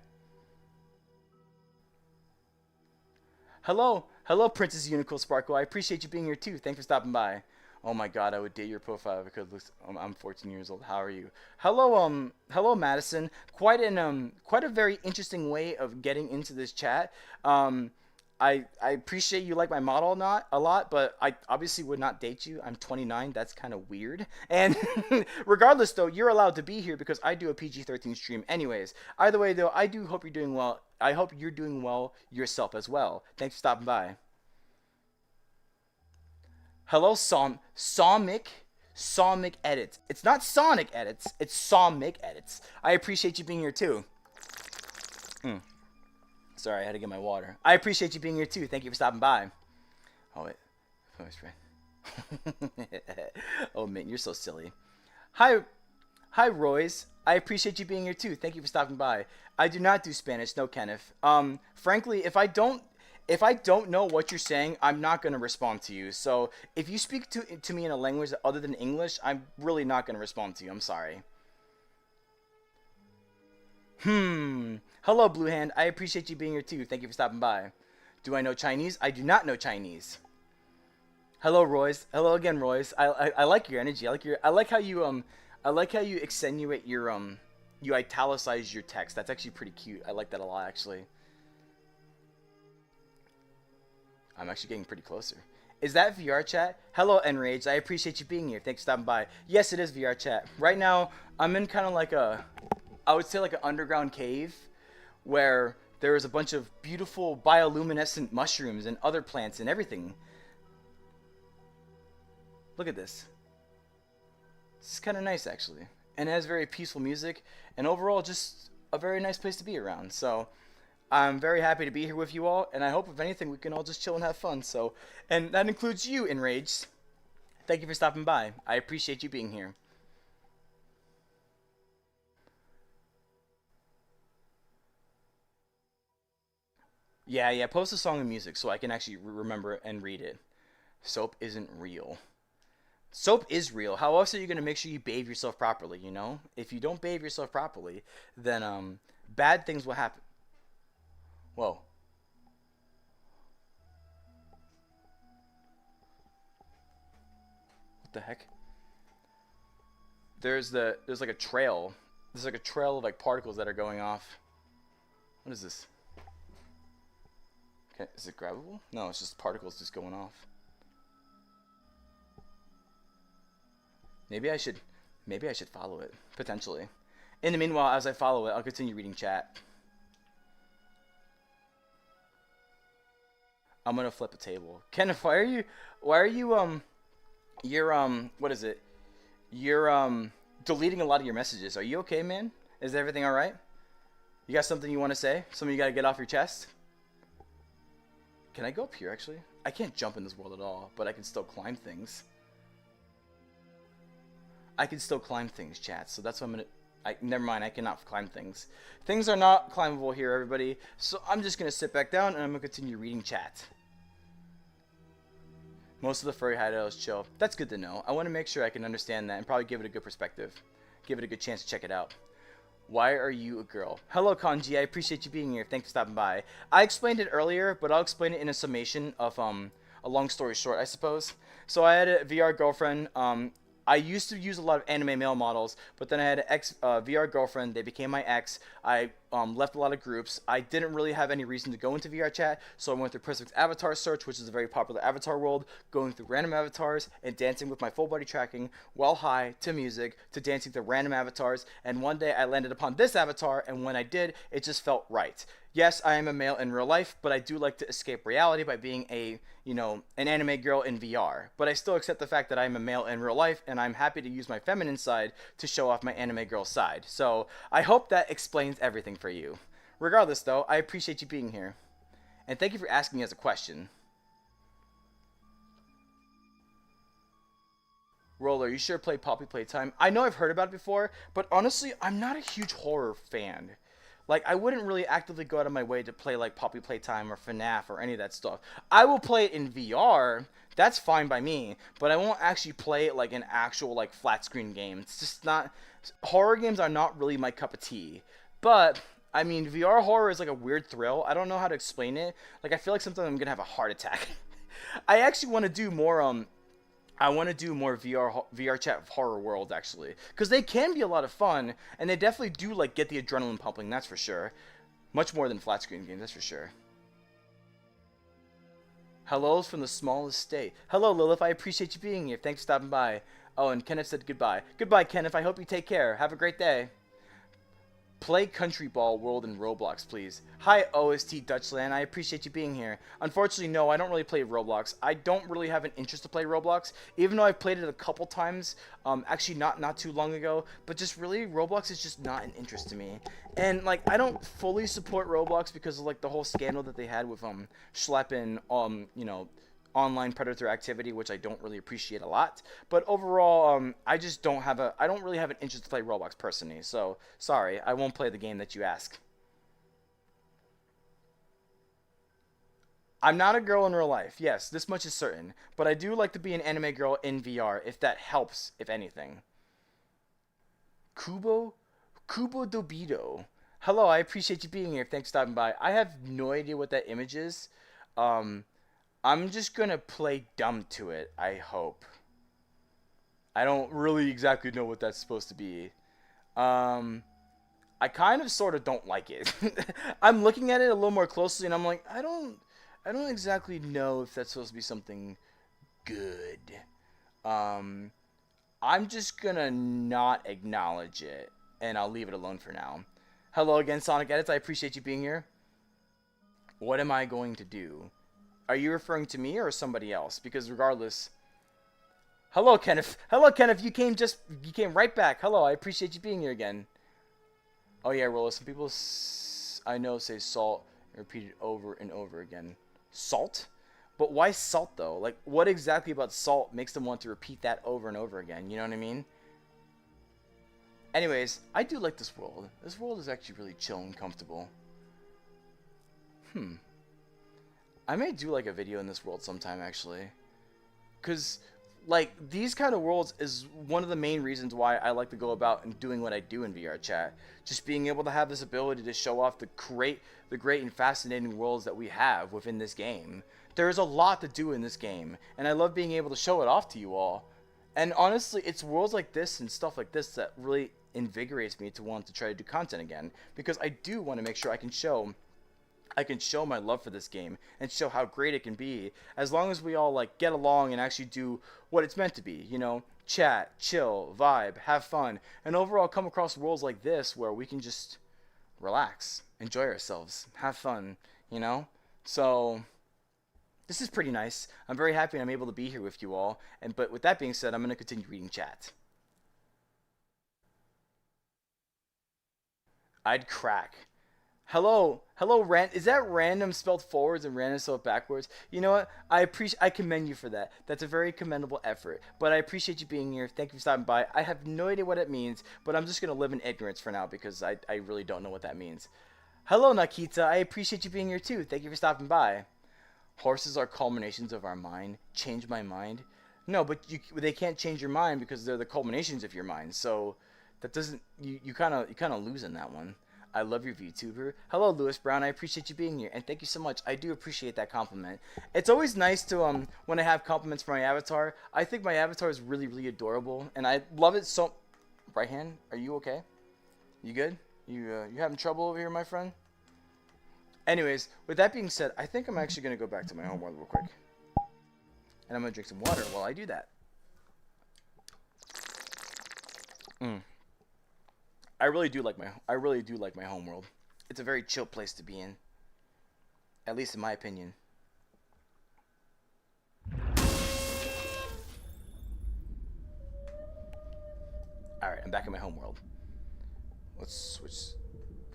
Hello, Princess Unicorn Sparkle. I appreciate you being here too. Thanks for stopping by. Oh my God, I would date your profile because I'm 14 years old. How are you? Hello, Madison. Quite a very interesting way of getting into this chat. Um, I appreciate you like my model not a lot, but I obviously would not date you. I'm 29. That's kind of weird. And regardless, though, you're allowed to be here because I do a PG-13 stream, anyways. Either way, though, I do hope you're doing well. I hope you're doing well yourself as well. Thanks for stopping by. Hello, Somic Edits. It's not Sonic Edits. It's Somic Edits. I appreciate you being here too. Sorry, I had to get my water. I appreciate you being here too. Thank you for stopping by. Oh wait, voice friend. Oh man, you're so silly. Hi, hi, Royce. I appreciate you being here too. Thank you for stopping by. I do not do Spanish, no, Kenneth. Frankly, if I don't know what you're saying, I'm not gonna respond to you. So if you speak to me in a language other than English, I'm really not gonna respond to you. I'm sorry. Hello, Blue Hand. I appreciate you being here too. Thank you for stopping by. Do I know Chinese? I do not know Chinese. Hello, Royce. Hello again, Royce. I like your energy. I like how you accentuate your you italicize your text. That's actually pretty cute. I like that a lot, actually. I'm actually getting pretty closer. Is that VR chat? Hello, Enraged. I appreciate you being here. Thanks for stopping by. Yes, it is VR chat. Right now, I'm in kind of like I would say like an underground cave where there is a bunch of beautiful bioluminescent mushrooms and other plants and everything. Look at this. This is kind of nice, actually. And it has very peaceful music, and overall, just a very nice place to be around. So, I'm very happy to be here with you all, and I hope, if anything, we can all just chill and have fun. So, and that includes you, Enraged. Thank you for stopping by. I appreciate you being here. Yeah, post a song and music so I can actually remember and read it. Soap isn't real. Soap is real. How else are you going to make sure you bathe yourself properly, you know? If you don't bathe yourself properly, then bad things will happen. Whoa. What the heck? There's like a trail. There's like a trail of like particles that are going off. What is this? Okay, is it grabbable? No, it's just particles just going off. Maybe I should follow it, potentially. In the meanwhile, as I follow it, I'll continue reading chat. I'm gonna flip a table. Kenneth, why are you, what is it? You're, deleting a lot of your messages. Are you okay, man? Is everything alright? You got something you want to say? Something you gotta get off your chest? Can I go up here, actually? I can't jump in this world at all, but I can still climb things. I can still climb things, chat, so that's what I'm gonna... never mind, I cannot climb things. Things are not climbable here, everybody, so I'm just gonna sit back down and I'm gonna continue reading chat. Most of the furry hideout is chill. That's good to know. I want to make sure I can understand that and probably give it a good perspective. Give it a good chance to check it out. Why are you a girl? Hello, Kanji. I appreciate you being here. Thanks for stopping by. I explained it earlier, but I'll explain it in a summation of a long story short, I suppose. So I had a VR girlfriend. I used to use a lot of anime male models, but then I had an ex VR girlfriend. They became my ex. I left a lot of groups. I didn't really have any reason to go into VR chat, so I went through Perfect Avatar Search, which is a very popular avatar world, going through random avatars and dancing with my full body tracking while high to music to dancing to random avatars. And one day I landed upon this avatar, and when I did, it just felt right. Yes, I am a male in real life, but I do like to escape reality by being a, an anime girl in VR. But I still accept the fact that I'm a male in real life, and I'm happy to use my feminine side to show off my anime girl side. So I hope that explains everything for you. Regardless, though, I appreciate you being here. And thank you for asking me as a question. Roller, you sure play Poppy Playtime? I know I've heard about it before, but honestly, I'm not a huge horror fan. Like, I wouldn't really actively go out of my way to play, like, Poppy Playtime or FNAF or any of that stuff. I will play it in VR. That's fine by me. But I won't actually play it like an actual, like, flat-screen game. It's just not... Horror games are not really my cup of tea. But, I mean, VR horror is, like, a weird thrill. I don't know how to explain it. Like, I feel like sometimes I'm gonna have a heart attack. I actually want to do more, I want to do more VR chat horror worlds actually, because they can be a lot of fun, and they definitely do like get the adrenaline pumping. That's for sure. Much more than flat screen games. That's for sure. Hellos from the smallest state. Hello, Lilith. I appreciate you being here. Thanks for stopping by. Oh, and Kenneth said goodbye. Goodbye, Kenneth. I hope you take care. Have a great day. Play Country Ball World in Roblox, please. Hi, OST Dutchland. I appreciate you being here. Unfortunately, no, I don't really play Roblox. I don't really have an interest to play Roblox, even though I've played it a couple times. Actually, not too long ago. But just really, Roblox is just not an interest to me. And like, I don't fully support Roblox because of like the whole scandal that they had with schlepping, you know, online predator activity, which I don't really appreciate a lot. But overall, I just I don't really have an interest to play Roblox personally. So sorry, I won't play the game that you ask. I'm not a girl in real life. Yes, this much is certain. But I do like to be an anime girl in VR, if that helps, if anything. Kubo Dobido. Hello, I appreciate you being here. Thanks for stopping by. I have no idea what that image is. I'm just gonna play dumb to it, I hope. I don't really exactly know what that's supposed to be. I kind of sort of don't like it. I'm looking at it a little more closely and I'm like, I don't exactly know if that's supposed to be something good. I'm just gonna not acknowledge it and I'll leave it alone for now. Hello again, Sonic Edits. I appreciate you being here. What am I going to do? Are you referring to me or somebody else? Because regardless... Hello, Kenneth. Hello, Kenneth. You came right back. Hello, I appreciate you being here again. Oh, yeah, Rolla. Some people I know say salt and repeat it over and over again. Salt? But why salt, though? Like, what exactly about salt makes them want to repeat that over and over again? You know what I mean? Anyways, I do like this world. This world is actually really chill and comfortable. I may do like a video in this world sometime actually, because like these kind of worlds is one of the main reasons why I like to go about and doing what I do in VR chat. Just being able to have this ability to show off the great and fascinating worlds that we have within this game. There's a lot to do in this game, and I love being able to show it off to you all. And honestly, it's worlds like this and stuff like this that really invigorates me to want to try to do content again, because I do want to make sure I can show my love for this game and show how great it can be, as long as we all like get along and actually do what it's meant to be, you know, chat, chill, vibe, have fun, and overall come across worlds like this where we can just relax, enjoy ourselves, have fun, you know. So this is pretty nice. I'm very happy I'm able to be here with you all, but with that being said, I'm going to continue reading chat. I'd crack. Hello, is that random spelled forwards and random spelled backwards? You know what? I commend you for that. That's a very commendable effort. But I appreciate you being here. Thank you for stopping by. I have no idea what it means, but I'm just gonna live in ignorance for now because I really don't know what that means. Hello, Nakita. I appreciate you being here too. Thank you for stopping by. Horses are culminations of our mind. Change my mind. No, but they can't change your mind because they're the culminations of your mind. So that doesn't you kind of lose in that one. I love your VTuber. Hello, Lewis Brown. I appreciate you being here, and thank you so much. I do appreciate that compliment. It's always nice to when I have compliments for my avatar. I think my avatar is really, really adorable, and I love it so. Right hand, are you okay? You good? You having trouble over here, my friend? Anyways, with that being said, I think I'm actually gonna go back to my homeworld real quick, and I'm gonna drink some water while I do that. I really do like my homeworld. It's a very chill place to be in. At least in my opinion. Alright, I'm back in my homeworld. Let's switch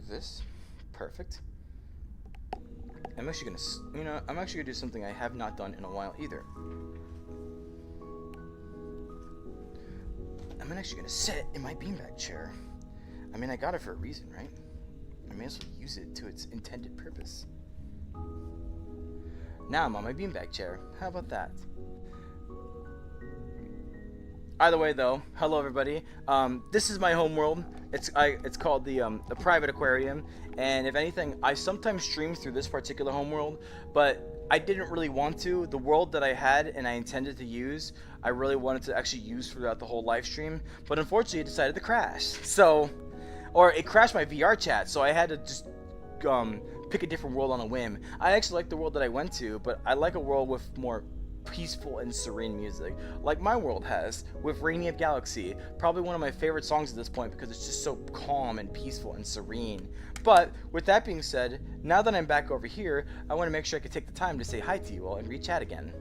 this. Perfect. I'm actually gonna do something I have not done in a while either. I'm actually gonna sit in my beanbag chair. I mean, I got it for a reason, right? I may as well use it to its intended purpose. Now I'm on my beanbag chair. How about that? Either way, though, hello everybody. This is my homeworld. It's called the private aquarium, and if anything, I sometimes stream through this particular homeworld, but I didn't really want to. The world that I had and I intended to use, I really wanted to actually use throughout the whole live stream, but unfortunately it decided to crash. So, or it crashed my VR chat, so I had to just pick a different world on a whim. I actually like the world that I went to, but I like a world with more peaceful and serene music, like my world has, with Rainy Galaxy, probably one of my favorite songs at this point because it's just so calm and peaceful and serene. But with that being said, now that I'm back over here, I want to make sure I can take the time to say hi to you all and re-chat again.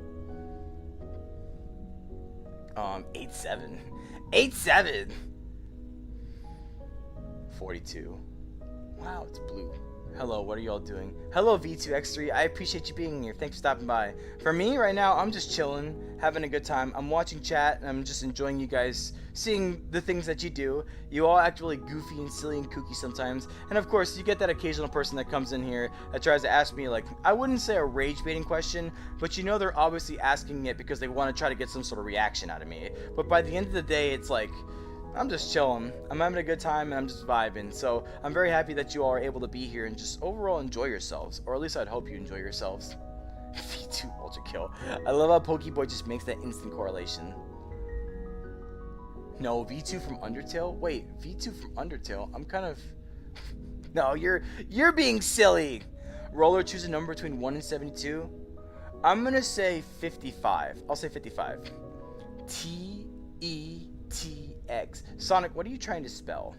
8-7. 8-7! 42. Wow, it's blue. Hello, what are y'all doing? Hello, V2X3. I appreciate you being here. Thanks for stopping by. For me, right now, I'm just chilling, having a good time. I'm watching chat, and I'm just enjoying you guys, seeing the things that you do. You all act really goofy and silly and kooky sometimes. And of course, you get that occasional person that comes in here that tries to ask me, like, I wouldn't say a rage-baiting question, but you know they're obviously asking it because they want to try to get some sort of reaction out of me. But by the end of the day, it's like, I'm just chilling. I'm having a good time and I'm just vibing. So I'm very happy that you all are able to be here and just overall enjoy yourselves. Or at least I'd hope you enjoy yourselves. V2 Ultra Kill. I love how Pokeboy just makes that instant correlation. No, V2 from Undertale? Wait, V2 from Undertale? I'm kind of... No, you're being silly. Roller, choose a number between 1 and 72. I'm gonna say 55. I'll say 55. T-E-T X. Sonic, what are you trying to spell?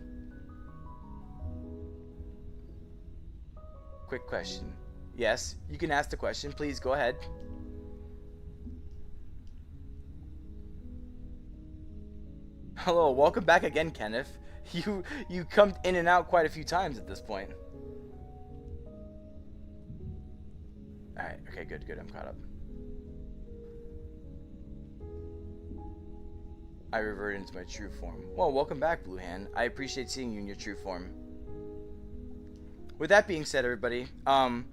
Quick question. Yes, you can ask the question. Please go ahead. Hello, welcome back again, Kenneth. You come in and out quite a few times at this point. Alright, okay, good, I'm caught up. I reverted into my true form. Well, welcome back, Blue Hand. I appreciate seeing you in your true form. With that being said, everybody, I'm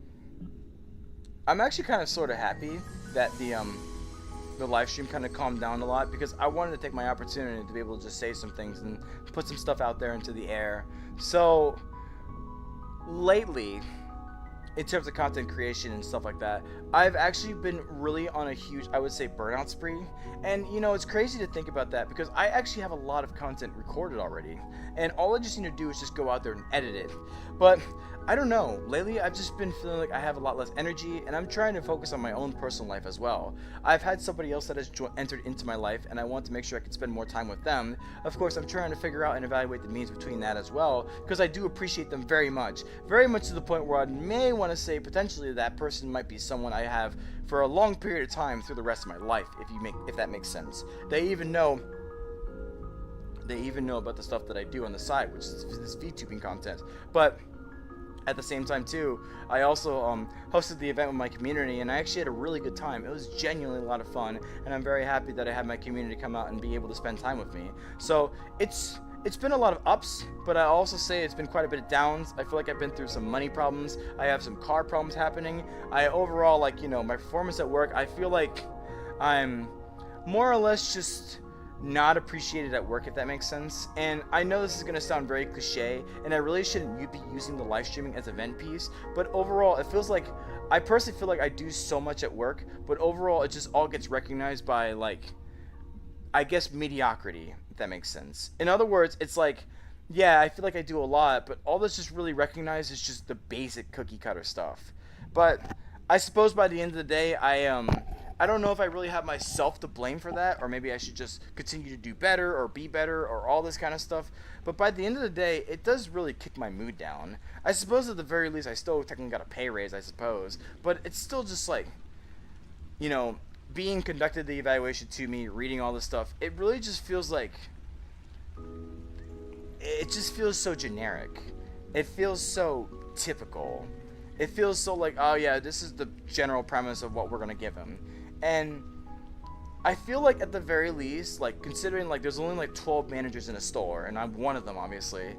actually kind of sort of happy that the live stream kind of calmed down a lot because I wanted to take my opportunity to be able to just say some things and put some stuff out there into the air. So, lately, in terms of content creation and stuff like that, I've actually been really on a huge, I would say, burnout spree. And, you know, it's crazy to think about that because I actually have a lot of content recorded already. And all I just need to do is just go out there and edit it. But, I don't know, lately I've just been feeling like I have a lot less energy and I'm trying to focus on my own personal life as well. I've had somebody else that has entered into my life and I want to make sure I can spend more time with them. Of course, I'm trying to figure out and evaluate the means between that as well because I do appreciate them very much to the point where I may want to say potentially that person might be someone I have for a long period of time through the rest of my life, if that makes sense. They even know about the stuff that I do on the side, which is this VTubing content. But at the same time too, I also hosted the event with my community and I actually had a really good time. It was genuinely a lot of fun and I'm very happy that I had my community come out and be able to spend time with me. So it's been a lot of ups, but I also say it's been quite a bit of downs. I feel like I've been through some money problems. I have some car problems happening. I overall, like, you know, my performance at work, I feel like I'm more or less just not appreciated at work, if that makes sense. And I know this is going to sound very cliche, and I really shouldn't be using the live streaming as a vent piece, but overall, it feels like, I personally feel like I do so much at work, but overall, it just all gets recognized by, like, I guess mediocrity, if that makes sense. In other words, it's like, yeah, I feel like I do a lot, but all that's just really recognized is just the basic cookie cutter stuff. But I suppose by the end of the day, I don't know if I really have myself to blame for that, or maybe I should just continue to do better or be better or all this kind of stuff. But by the end of the day, it does really kick my mood down. I suppose at the very least, I still technically got a pay raise, I suppose. But it's still just like, you know, being conducted the evaluation to me, reading all this stuff, it really just feels like, it just feels so generic. It feels so typical. It feels so like, oh yeah, this is the general premise of what we're gonna give him. And I feel like at the very least, like considering like there's only like 12 managers in a store, and I'm one of them obviously,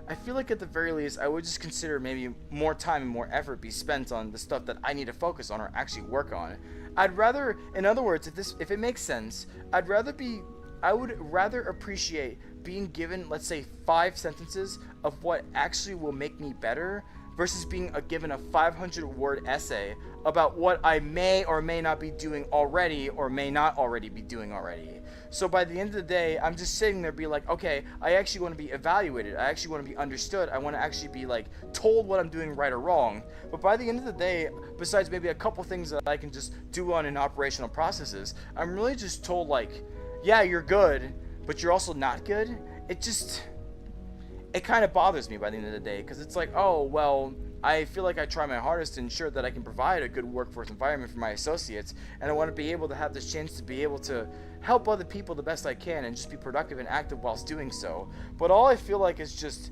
I feel like at the very least I would just consider maybe more time and more effort be spent on the stuff that I need to focus on or actually work on. I'd rather, in other words, if it makes sense, I would rather appreciate being given, let's say, 5 sentences of what actually will make me better versus being given a 500-word essay about what I may or may not be doing already or may not already be doing already. So by the end of the day, I'm just sitting there be like, okay, I actually want to be evaluated. I actually want to be understood. I want to actually be like told what I'm doing right or wrong. But by the end of the day, besides maybe a couple things that I can just do on in operational processes, I'm really just told like, yeah, you're good, but you're also not good. It kind of bothers me by the end of the day, because it's like, oh, well, I feel like I try my hardest to ensure that I can provide a good workforce environment for my associates, and I want to be able to have this chance to be able to help other people the best I can and just be productive and active whilst doing so. But all I feel like is just,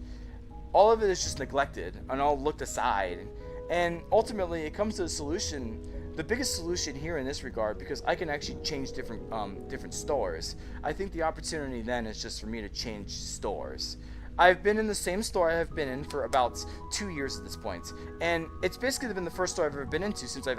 all of it is just neglected and all looked aside. And ultimately, it comes to a solution. The biggest solution here in this regard, because I can actually change different stores, I think the opportunity then is just for me to change stores. I've been in the same store I have been in for about 2 years at this point, and it's basically been the first store I've ever been into since I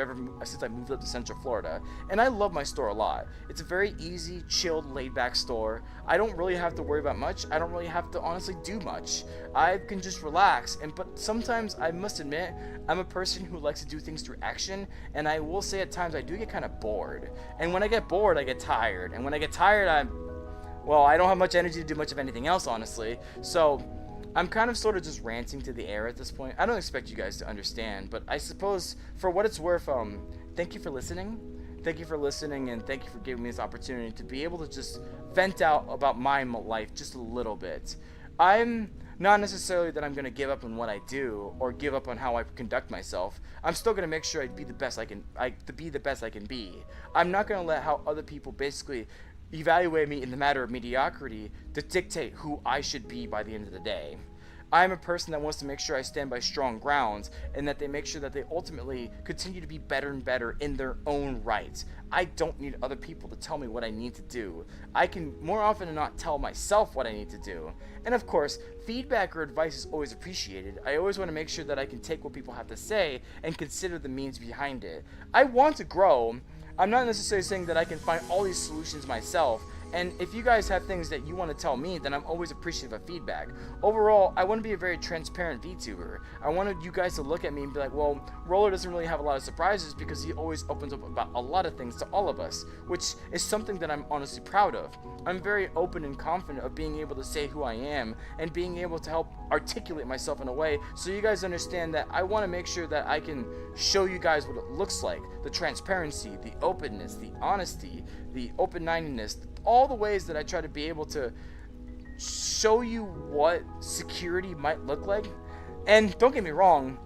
moved up to Central Florida, and I love my store a lot. It's a very easy, chilled, laid-back store. I don't really have to worry about much. I don't really have to honestly do much. I can just relax, but sometimes I must admit I'm a person who likes to do things through action, and I will say at times I do get kind of bored. And when I get bored, I get tired, and when I get tired, I don't have much energy to do much of anything else, honestly. So I'm kind of sort of just ranting to the air at this point. I don't expect you guys to understand, but I suppose for what it's worth, thank you for listening. Thank you for listening, and thank you for giving me this opportunity to be able to just vent out about my life just a little bit. I'm not necessarily that I'm going to give up on what I do or give up on how I conduct myself. I'm still going to make sure I be the best I can be. I'm not going to let how other people basically evaluate me in the matter of mediocrity to dictate who I should be by the end of the day. I'm a person that wants to make sure I stand by strong grounds, and that they make sure that they ultimately continue to be better and better in their own right. I don't need other people to tell me what I need to do. I can more often than not tell myself what I need to do. And of course, feedback or advice is always appreciated. I always want to make sure that I can take what people have to say and consider the means behind it. I want to grow. I'm not necessarily saying that I can find all these solutions myself, and if you guys have things that you want to tell me, then I'm always appreciative of feedback. Overall, I want to be a very transparent VTuber. I wanted you guys to look at me and be like, well, Roller doesn't really have a lot of surprises because he always opens up about a lot of things to all of us, which is something that I'm honestly proud of. I'm very open and confident of being able to say who I am and being able to help articulate myself in a way so you guys understand that I want to make sure that I can show you guys what it looks like, the transparency, the openness, the honesty, the open-mindedness, all the ways that I try to be able to show you what security might look like. And don't get me wrong,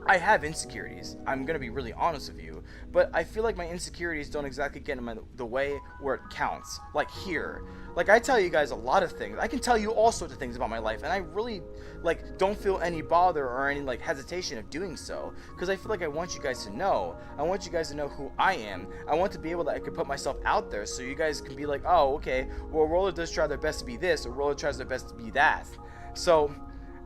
I have insecurities. I'm going to be really honest with you. But I feel like my insecurities don't exactly get in the way where it counts. Like here. Like I tell you guys a lot of things. I can tell you all sorts of things about my life. And I really don't feel any bother or any hesitation of doing so. Because I feel like I want you guys to know. I want you guys to know who I am. I want to be able I can put myself out there so you guys can be like, oh, okay, well, Roller does try their best to be this, or Roller tries their best to be that. So,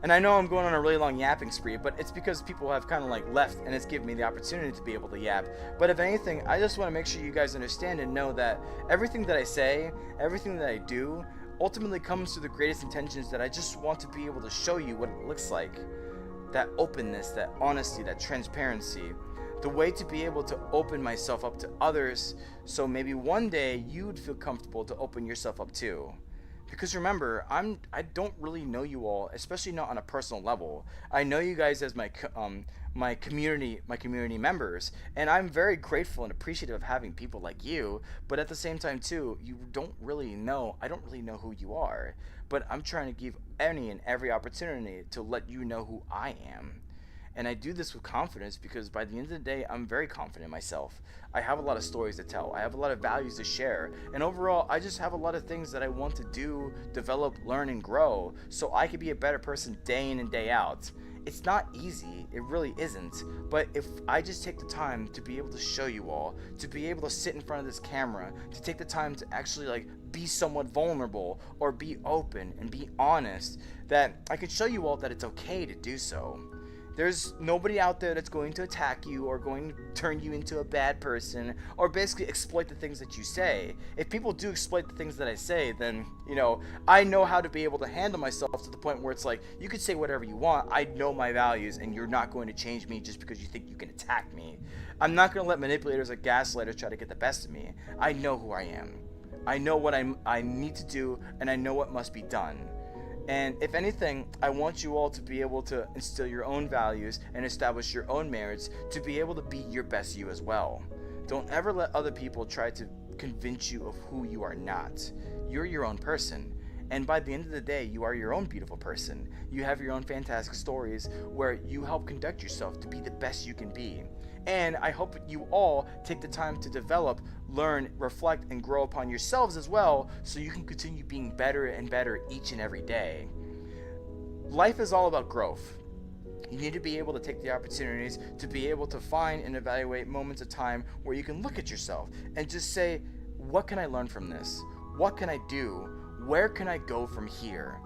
and I know I'm going on a really long yapping spree, but it's because people have kind of left, and it's given me the opportunity to be able to yap. But if anything, I just want to make sure you guys understand and know that everything that I say, everything that I do, ultimately comes through the greatest intentions, that I just want to be able to show you what it looks like. That openness, that honesty, that transparency. The way to be able to open myself up to others, so maybe one day you'd feel comfortable to open yourself up too. Because remember, I don't really know you all, especially not on a personal level. I know you guys as my community members, and I'm very grateful and appreciative of having people like you. But at the same time too, I don't really know who you are. But I'm trying to give any and every opportunity to let you know who I am. And I do this with confidence because by the end of the day, I'm very confident in myself. I have a lot of stories to tell. I have a lot of values to share. And overall, I just have a lot of things that I want to do, develop, learn, and grow so I can be a better person day in and day out. It's not easy. It really isn't. But if I just take the time to be able to show you all, to be able to sit in front of this camera, to take the time to actually be somewhat vulnerable or be open and be honest, that I can show you all that it's okay to do so. There's nobody out there that's going to attack you or going to turn you into a bad person or basically exploit the things that you say. If people do exploit the things that I say, then, I know how to be able to handle myself to the point where it's like, you could say whatever you want. I know my values, and you're not going to change me just because you think you can attack me. I'm not going to let manipulators or gaslighters try to get the best of me. I know who I am. I know what I need to do, and I know what must be done. And if anything, I want you all to be able to instill your own values and establish your own merits to be able to be your best you as well. Don't ever let other people try to convince you of who you are not. You're your own person. And by the end of the day, you are your own beautiful person. You have your own fantastic stories where you help conduct yourself to be the best you can be. And I hope you all take the time to develop, learn, reflect, and grow upon yourselves as well so you can continue being better and better each and every day. Life is all about growth. You need to be able to take the opportunities to be able to find and evaluate moments of time where you can look at yourself and just say, what can I learn from this? What can I do? Where can I go from here?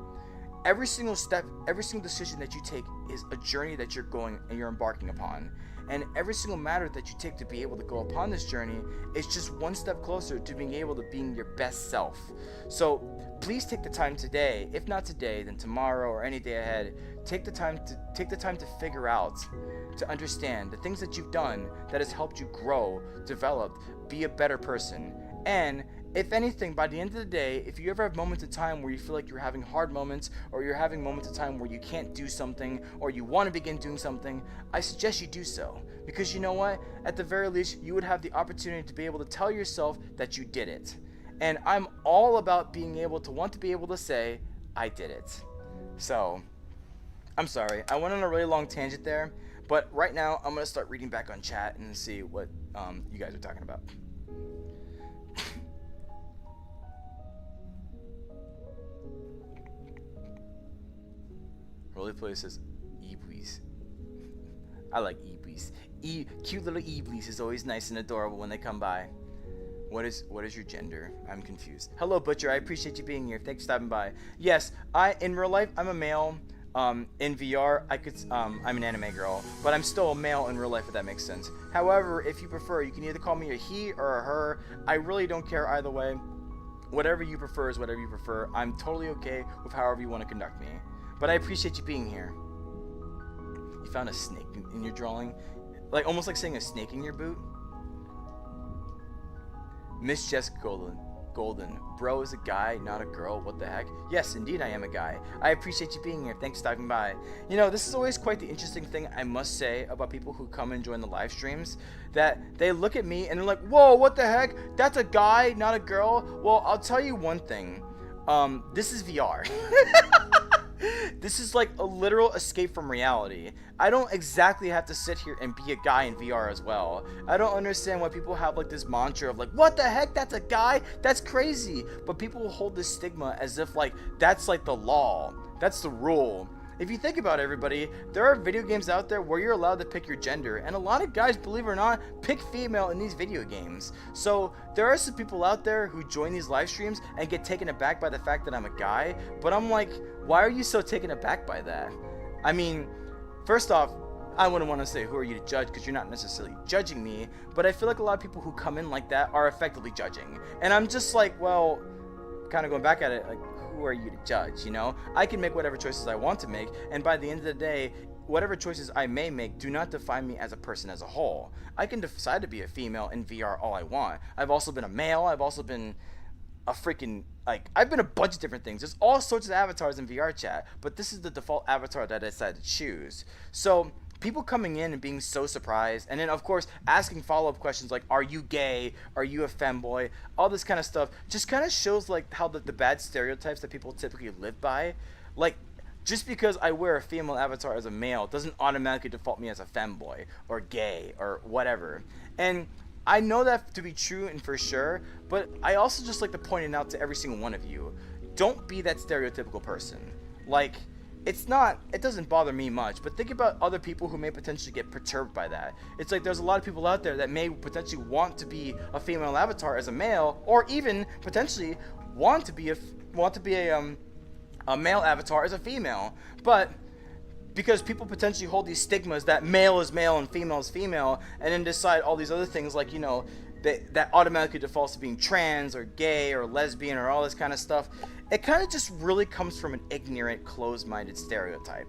Every single step, every single decision that you take is a journey that you're embarking upon. And every single matter that you take to be able to go upon this journey is just one step closer to being able to being your best self. So please take the time today, if not today, then tomorrow or any day ahead, take the time to figure out, to understand the things that you've done that has helped you grow, develop, be a better person. And if anything, by the end of the day, if you ever have moments of time where you feel like you're having hard moments, or you're having moments of time where you can't do something, or you want to begin doing something, I suggest you do so. Because you know what? At the very least, you would have the opportunity to be able to tell yourself that you did it. And I'm all about being able to say, I did it. So, I'm sorry. I went on a really long tangent there, but right now, I'm going to start reading back on chat and see what you guys are talking about. Roleplay says Iblis. I like Iblis. Cute little Iblis is always nice and adorable when they come by. What is your gender? I'm confused. Hello, Butcher. I appreciate you being here. Thanks for stopping by. Yes, in real life I'm a male. In VR, I'm an anime girl, but I'm still a male in real life, if that makes sense. However, if you prefer, you can either call me a he or a her. I really don't care either way. Whatever you prefer is whatever you prefer. I'm totally okay with however you want to conduct me. But I appreciate you being here. You found a snake in your drawing? Like, almost like saying a snake in your boot? Miss Jessica Golden. Bro is a guy, not a girl. What the heck? Yes, indeed I am a guy. I appreciate you being here. Thanks for stopping by. This is always quite the interesting thing I must say about people who come and join the live streams. That they look at me and they're like, whoa, what the heck? That's a guy, not a girl? Well, I'll tell you one thing. This is VR. This is like a literal escape from reality. I don't exactly have to sit here and be a guy in VR as well. I don't understand why people have like this mantra of like, what the heck, that's a guy? That's crazy. But people will hold this stigma as if like that's like the law. That's the rule. If you think about it, everybody, there are video games out there where you're allowed to pick your gender, and a lot of guys, believe it or not, pick female in these video games. So there are some people out there who join these live streams and get taken aback by the fact that I'm a guy, but I'm like, why are you so taken aback by that? I mean, first off, I wouldn't want to say who are you to judge because you're not necessarily judging me, but I feel like a lot of people who come in like that are effectively judging. And I'm just like, well, kind of going back at it, like, who are you to judge, I can make whatever choices I want to make, and by the end of the day, whatever choices I may make do not define me as a person as a whole. I can decide to be a female in VR all I want. I've also been a male, I've also been a freaking, I've been a bunch of different things. There's all sorts of avatars in VR chat, but this is the default avatar that I decided to choose. So people coming in and being so surprised, and then of course asking follow-up questions like, are you gay, are you a femboy, all this kind of stuff just kind of shows like how the bad stereotypes that people typically live by. Like, just because I wear a female avatar as a male doesn't automatically default me as a femboy or gay or whatever. And I know that to be true and for sure, but I also just like to point it out to every single one of you. Don't be that stereotypical person. Like, it doesn't bother me much, but think about other people who may potentially get perturbed by that. It's like there's a lot of people out there that may potentially want to be a female avatar as a male, or even potentially want to be a male avatar as a female. But because people potentially hold these stigmas that male is male and female is female, and then decide all these other things like, that automatically defaults to being trans or gay or lesbian or all this kind of stuff. It kind of just really comes from an ignorant, closed-minded stereotype.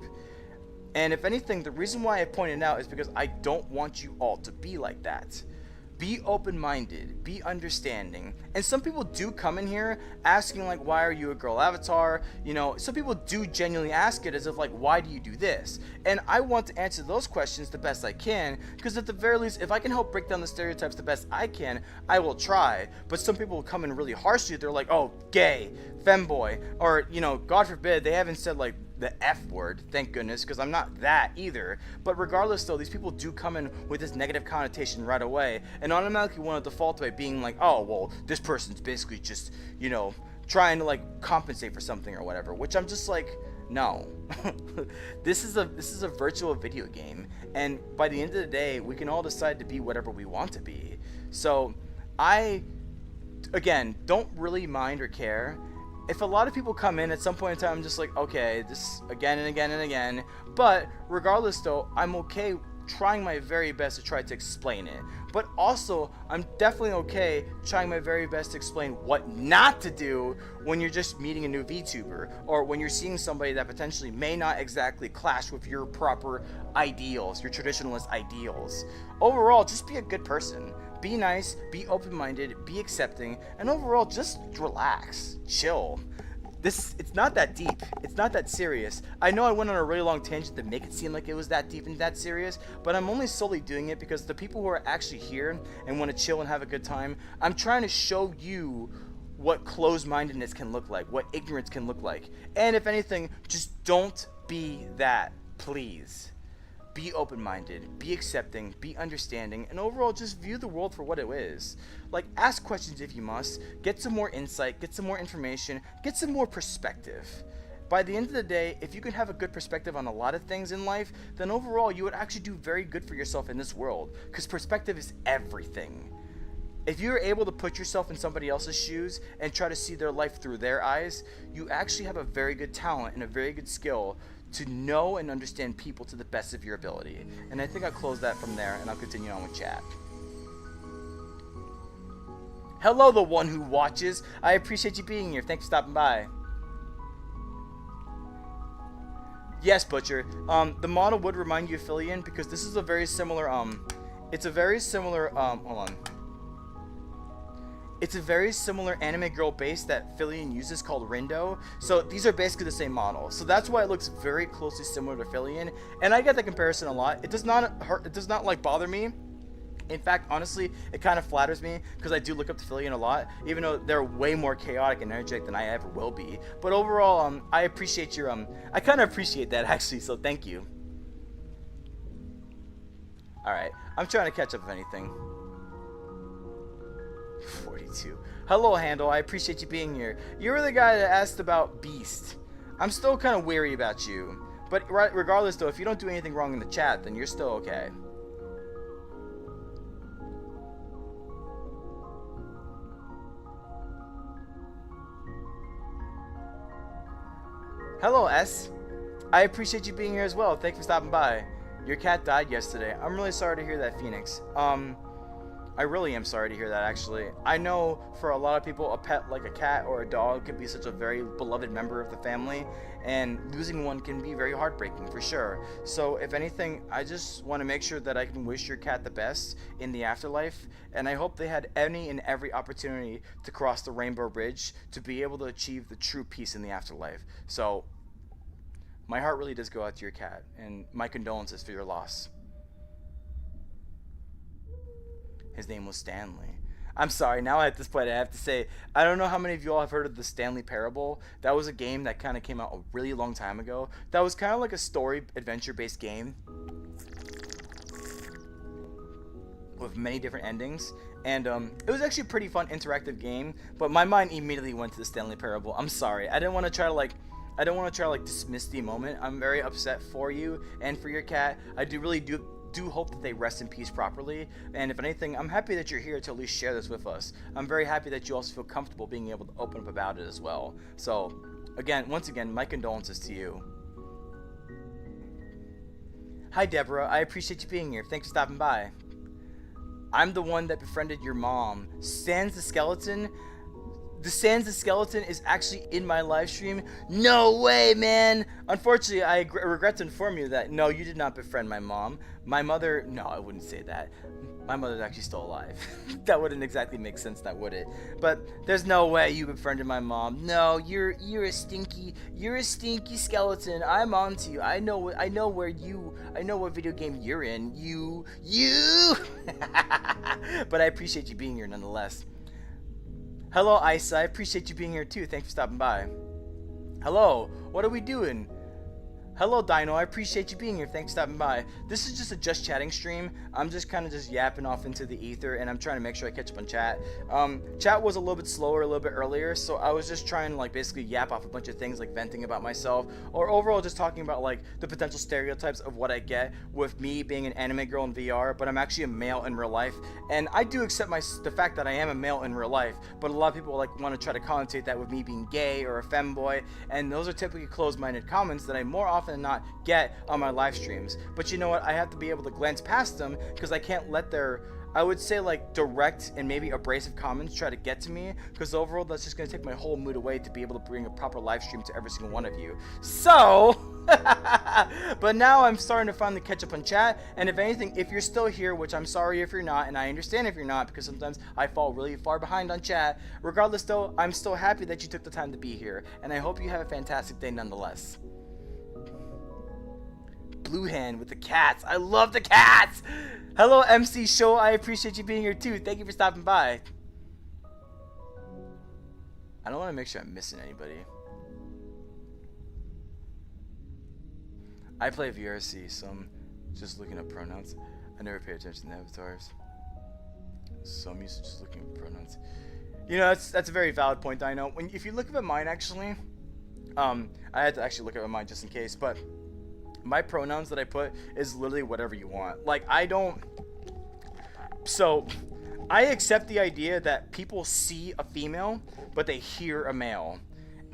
And if anything, the reason why I pointed it out is because I don't want you all to be like that. Be open-minded, be understanding. And some people do come in here asking like, why are you a girl avatar? Some people do genuinely ask it as if like, why do you do this? And I want to answer those questions the best I can, because at the very least, if I can help break down the stereotypes the best I can, I will try. But some people will come in really harshly. They're like, oh, gay, femboy, or, God forbid, they haven't said like the F word, thank goodness, because I'm not that either. But regardless though, these people do come in with this negative connotation right away and automatically want to default by being like, oh, well, this person's basically just, trying to like compensate for something or whatever, which I'm just like, no. This is a virtual video game, and by the end of the day, we can all decide to be whatever we want to be. So I, again, don't really mind or care if a lot of people come in at some point in time. I'm just like, okay, this again and again and again. But regardless though, I'm okay trying my very best to try to explain it. But also, I'm definitely okay trying my very best to explain what not to do when you're just meeting a new VTuber, or when you're seeing somebody that potentially may not exactly clash with your proper ideals, your traditionalist ideals. Overall, just be a good person. Be nice, be open-minded, be accepting, and overall, just relax, chill. It's not that deep. It's not that serious. I know I went on a really long tangent to make it seem like it was that deep and that serious, but I'm only solely doing it because the people who are actually here and want to chill and have a good time, I'm trying to show you what closed-mindedness can look like, what ignorance can look like. And if anything, just don't be that, please. Be open-minded, be accepting, be understanding, and overall just view the world for what it is. Like, ask questions if you must, get some more insight, get some more information, get some more perspective. By the end of the day, if you can have a good perspective on a lot of things in life, then overall you would actually do very good for yourself in this world, because perspective is everything. If you're able to put yourself in somebody else's shoes and try to see their life through their eyes, you actually have a very good talent and a very good skill to know and understand people to the best of your ability. And I think I'll close that from there, and I'll continue on with chat. Hello, the one who watches. I appreciate you being here. Thanks for stopping by. Yes, Butcher. The model would remind you of Fillion because this is a very similar, it's a very similar, hold on. It's a very similar anime girl base that Fillion uses called Rindo. So these are basically the same model. So that's why it looks very closely similar to Fillion. And I get that comparison a lot. It does not hurt, it does not like bother me. In fact, honestly, it kind of flatters me because I do look up to Fillion a lot, even though they're way more chaotic and energetic than I ever will be. But overall, I appreciate your, I kind of appreciate that actually, so thank you. Alright, I'm trying to catch up if anything. 42. Hello, Handle. I appreciate you being here. You were the guy that asked about Beast. I'm still kind of weary about you. But regardless, though, if you don't do anything wrong in the chat, then you're still okay. Hello, S. I appreciate you being here as well. Thanks for stopping by. Your cat died yesterday. I'm really sorry to hear that, Phoenix. I really am sorry to hear that, actually. I know for a lot of people, a pet like a cat or a dog can be such a very beloved member of the family, and losing one can be very heartbreaking, for sure. So, if anything, I just want to make sure that I can wish your cat the best in the afterlife, and I hope they had any and every opportunity to cross the Rainbow Bridge to be able to achieve the true peace in the afterlife. So, my heart really does go out to your cat, and my condolences for your loss. His name was Stanley. I'm sorry, now at this point I have to say, I don't know how many of you all have heard of the Stanley Parable. That was a game that kind of came out a really long time ago. That was kind of like a story adventure-based game with many different endings. And it was actually a pretty fun interactive game, but my mind immediately went to the Stanley Parable. I'm sorry. I didn't want to try to dismiss the moment. I'm very upset for you and for your cat. I really do hope that they rest in peace properly, and if anything, I'm happy that you're here to at least share this with us. I'm very happy that you also feel comfortable being able to open up about it as well. So, once again, my condolences to you. Hi, Deborah. I appreciate you being here. Thanks for stopping by. I'm the one that befriended your mom. Sans the Skeleton? The Sans the Skeleton is actually in my live stream? No way, man! Unfortunately, I regret to inform you that no, you did not befriend my mom. My mother, no, I wouldn't say that. My mother's actually still alive. That wouldn't exactly make sense, now would it? But there's no way you befriended my mom. No, you're a stinky skeleton. I'm onto you. I know what video game you're in. You. But I appreciate you being here nonetheless. Hello, Isa. I appreciate you being here too. Thanks for stopping by. Hello. What are we doing? Hello, Dino. I appreciate you being here. Thanks for stopping by. This is just a just chatting stream. I'm just kind of just yapping off into the ether, and I'm trying to make sure I catch up on chat. Chat was a little bit slower a little bit earlier, so I was just trying to like basically yap off a bunch of things, like venting about myself, or overall just talking about like the potential stereotypes of what I get with me being an anime girl in VR, but I'm actually a male in real life, and I do accept the fact that I am a male in real life, but a lot of people like want to try to connotate that with me being gay or a femboy, and those are typically closed-minded comments that I more often than not get on my live streams. But you know what? I have to be able to glance past them because I can't let their, I would say, like direct and maybe abrasive comments try to get to me, because overall that's just going to take my whole mood away to be able to bring a proper live stream to every single one of you. So but now I'm starting to finally catch up on chat, and if anything, if you're still here, which I'm sorry if you're not, and I understand if you're not, because sometimes I fall really far behind on chat, regardless though, I'm still happy that you took the time to be here, and I hope you have a fantastic day nonetheless. Blue Hand with the cats. I love the cats. Hello, MC Show. I appreciate you being here too. Thank you for stopping by. I don't want to make sure I'm missing anybody. I play VRC, so I'm just looking up pronouns. I never pay attention to avatars, so I'm used to just looking at pronouns. You know, that's a very valid point, I know. If you look up at mine, actually, I had to actually look up at mine just in case, but my pronouns that I put is literally whatever you want. Like, so I accept the idea that people see a female, but they hear a male.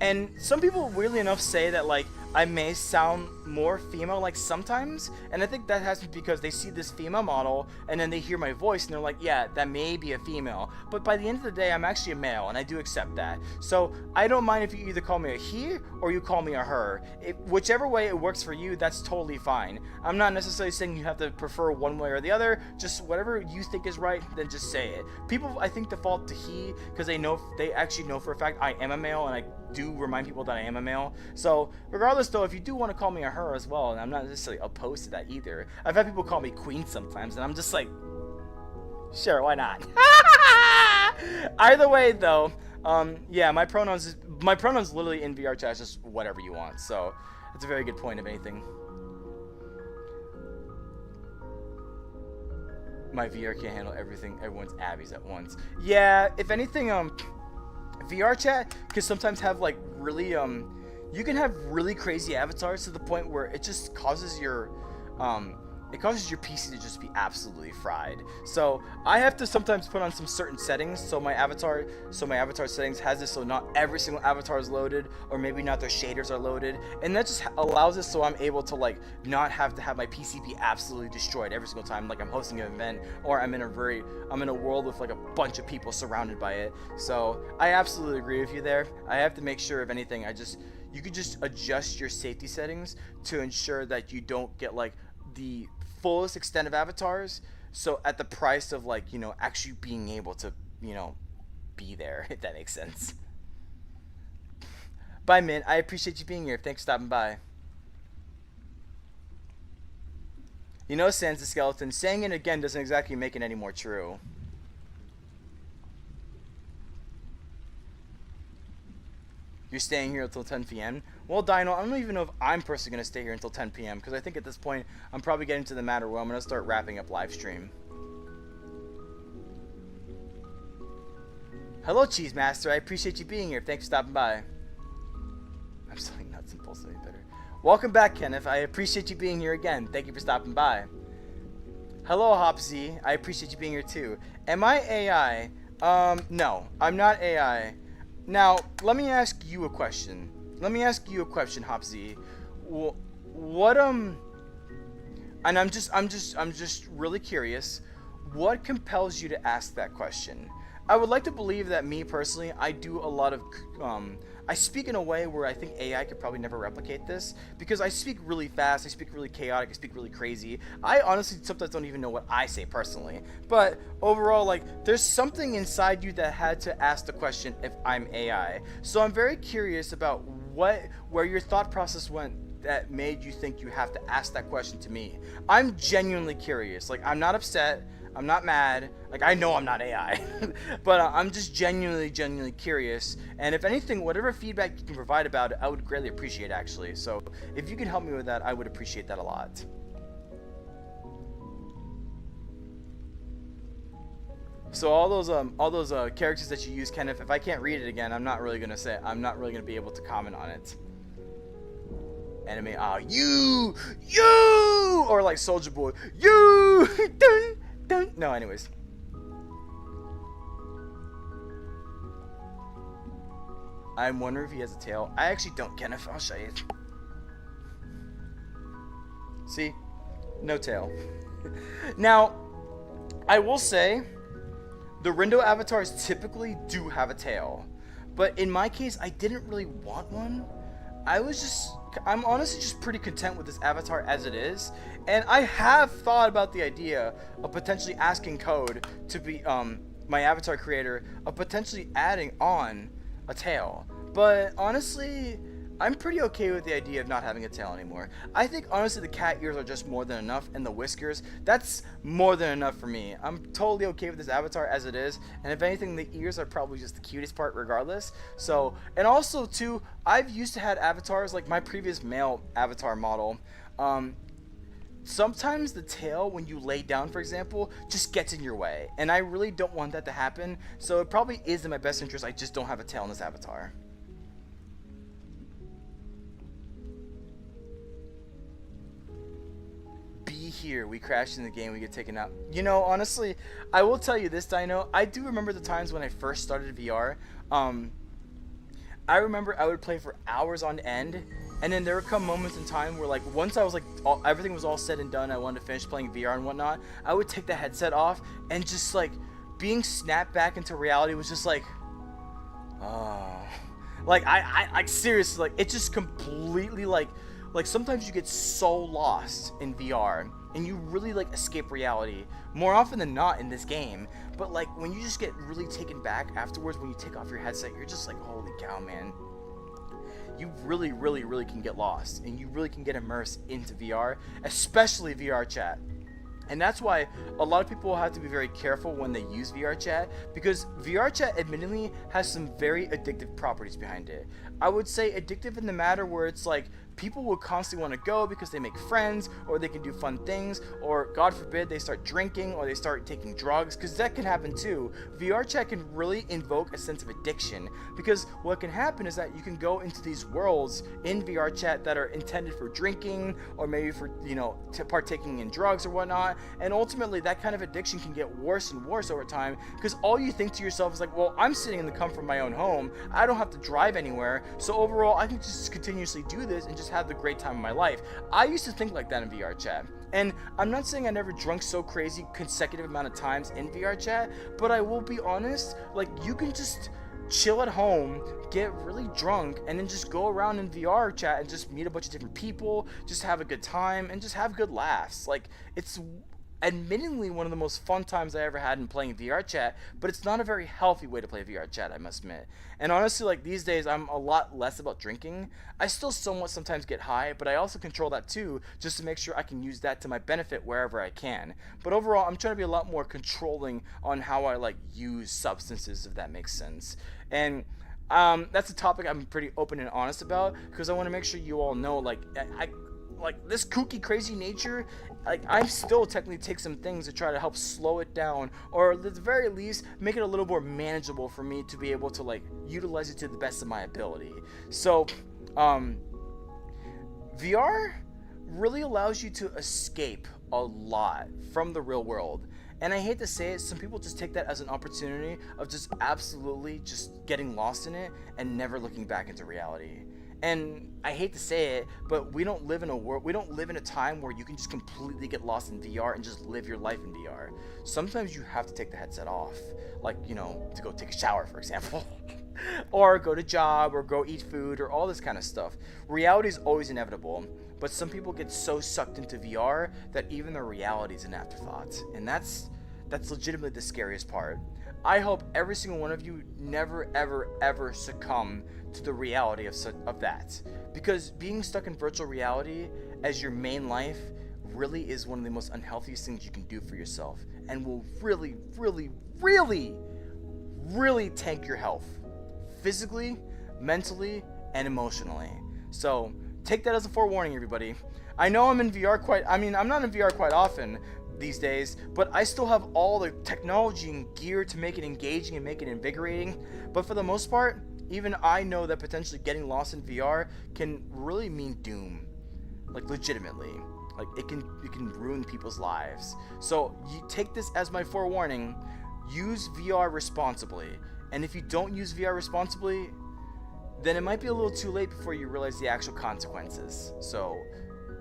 And some people, weirdly enough, say that, like, I may sound more female, like, sometimes. And I think that has to be because they see this female model, and then they hear my voice, and they're like, yeah, that may be a female. But by the end of the day, I'm actually a male, and I do accept that. So I don't mind if you either call me a he, or you call me a her. Whichever way it works for you, that's totally fine. I'm not necessarily saying you have to prefer one way or the other. Just whatever you think is right, then just say it. People, I think, default to he, because they actually know for a fact I am a male, and I do remind people that I am a male. So regardless though, if you do want to call me a her as well, and I'm not necessarily opposed to that either. I've had people call me queen sometimes, and I'm just like, sure, why not? Either way though, yeah, my pronouns literally in VR chat is just whatever you want. So that's a very good point, if anything. My VR can't handle everyone's abbeys at once. Yeah, if anything, VR chat can sometimes have like really you can have really crazy avatars to the point where it just causes your PC to just be absolutely fried. So I have to sometimes put on some certain settings so my avatar settings has this, so not every single avatar is loaded, or maybe not their shaders are loaded, and that just allows it so I'm able to like not have to have my PC be absolutely destroyed every single time, like I'm hosting an event or I'm in a world with like a bunch of people surrounded by it. So I absolutely agree with you there. I have to make sure, if anything, you could just adjust your safety settings to ensure that you don't get like the fullest extent of avatars, so at the price of like, you know, actually being able to, you know, be there, if that makes sense. Bye, Mint. I appreciate you being here. Thanks for stopping by. You know, Sans the Skeleton, saying it again doesn't exactly make it any more true. You're staying here until 10 p.m. Well, Dino, I don't even know if I'm personally going to stay here until 10 p.m. because I think at this point I'm probably getting to the matter where I'm going to start wrapping up live stream. Hello, Cheese Master. I appreciate you being here. Thanks for stopping by. I'm selling nuts and pulse any better. Welcome back, Kenneth. I appreciate you being here again. Thank you for stopping by. Hello, Hopsy. I appreciate you being here too. Am I AI? No, I'm not AI. Now, let me ask you a question. Hopsy. And I'm just really curious. What compels you to ask that question? I would like to believe that me personally, I do a lot of, I speak in a way where I think AI could probably never replicate this because I speak really fast, I speak really chaotic, I speak really crazy. I honestly sometimes don't even know what I say personally. But overall, like, there's something inside you that had to ask the question if I'm AI. So I'm very curious about where your thought process went that made you think you have to ask that question to me. I'm genuinely curious. Like, I'm not upset. I'm not mad. Like, I know I'm not AI, but I'm just genuinely curious. And if anything, whatever feedback you can provide about it, I would greatly appreciate actually. So if you can help me with that, I would appreciate that a lot. So all those characters that you use, Kenneth, if I can't read it again, I'm not really gonna be able to comment on it. Enemy, you, or like Soldier Boy, you, dun, dun. No, anyways. I'm wondering if he has a tail. I actually don't, Kenneth. I'll show you. See? No tail. Now, I will say, the Rindo avatars typically do have a tail. But in my case, I didn't really want one. I'm honestly just pretty content with this avatar as it is. And I have thought about the idea of potentially asking Code to be, my avatar creator, of potentially adding on a tail. But honestly, I'm pretty okay with the idea of not having a tail anymore. I think honestly the cat ears are just more than enough, and the whiskers, that's more than enough for me. I'm totally okay with this avatar as it is, and if anything, the ears are probably just the cutest part regardless. So, and also too, I've used to had avatars, like my previous male avatar model, sometimes the tail, when you lay down for example, just gets in your way, and I really don't want that to happen, so it probably is in my best interest I just don't have a tail in this avatar. Be here. We crashed in the game. We get taken out. You know, honestly, I will tell you this, Dino. I do remember the times when I first started VR. I remember I would play for hours on end, and then there would come moments in time where, like, once I was like, everything was all said and done, I wanted to finish playing VR and whatnot. I would take the headset off, and just like being snapped back into reality was just like, oh, like I like seriously, like it just completely like sometimes you get so lost in VR and you really like escape reality more often than not in this game. But like when you just get really taken back afterwards, when you take off your headset, you're just like, holy cow, man. You really can get lost and you really can get immersed into VR, especially VR chat. And that's why a lot of people have to be very careful when they use VR chat, because VR chat admittedly has some very addictive properties behind it. I would say addictive in the matter where it's like people will constantly want to go because they make friends, or they can do fun things, or God forbid they start drinking or they start taking drugs, because that can happen too. VR chat can really invoke a sense of addiction, because what can happen is that you can go into these worlds in VR chat that are intended for drinking or maybe for, you know, partaking in drugs or whatnot, and ultimately that kind of addiction can get worse and worse over time, because all you think to yourself is like, well, I'm sitting in the comfort of my own home, I don't have to drive anywhere, so overall I can just continuously do this and just have the great time of my life. I used to think like that in VR chat. And I'm not saying I never drunk so crazy consecutive amount of times in VR chat, but I will be honest, like you can just chill at home, get really drunk, and then just go around in VR chat and just meet a bunch of different people, just have a good time, and just have good laughs. Like, it's admittedly one of the most fun times I ever had in playing VR chat, but it's not a very healthy way to play VR chat, I must admit. And honestly, like these days, I'm a lot less about drinking. I still somewhat sometimes get high, but I also control that too, just to make sure I can use that to my benefit wherever I can. But overall, I'm trying to be a lot more controlling on how I like use substances, if that makes sense. And that's a topic I'm pretty open and honest about, because I want to make sure you all know, like, I like this kooky crazy nature, like I still technically take some things to try to help slow it down, or at the very least make it a little more manageable for me to be able to like utilize it to the best of my ability. So VR really allows you to escape a lot from the real world. And I hate to say it, some people just take that as an opportunity of just absolutely just getting lost in it and never looking back into reality. And I hate to say it, but we don't live in a world, we don't live in a time where you can just completely get lost in VR and just live your life in VR. Sometimes you have to take the headset off, like, you know, to go take a shower, for example. Or go to job, or go eat food, or all this kind of stuff. Reality is always inevitable, but some people get so sucked into VR that even their reality is an afterthought. And that's legitimately the scariest part. I hope every single one of you never, ever, ever succumb to the reality of that. Because being stuck in virtual reality as your main life really is one of the most unhealthiest things you can do for yourself, and will really, really, really, really tank your health. Physically, mentally, and emotionally. So take that as a forewarning, everybody. I know I'm in VR I'm not in VR quite often these days, but I still have all the technology and gear to make it engaging and make it invigorating. But for the most part, even I know that potentially getting lost in VR can really mean doom. Like, legitimately. Like, it can ruin people's lives. So you take this as my forewarning. Use VR responsibly. And if you don't use VR responsibly, then it might be a little too late before you realize the actual consequences. So,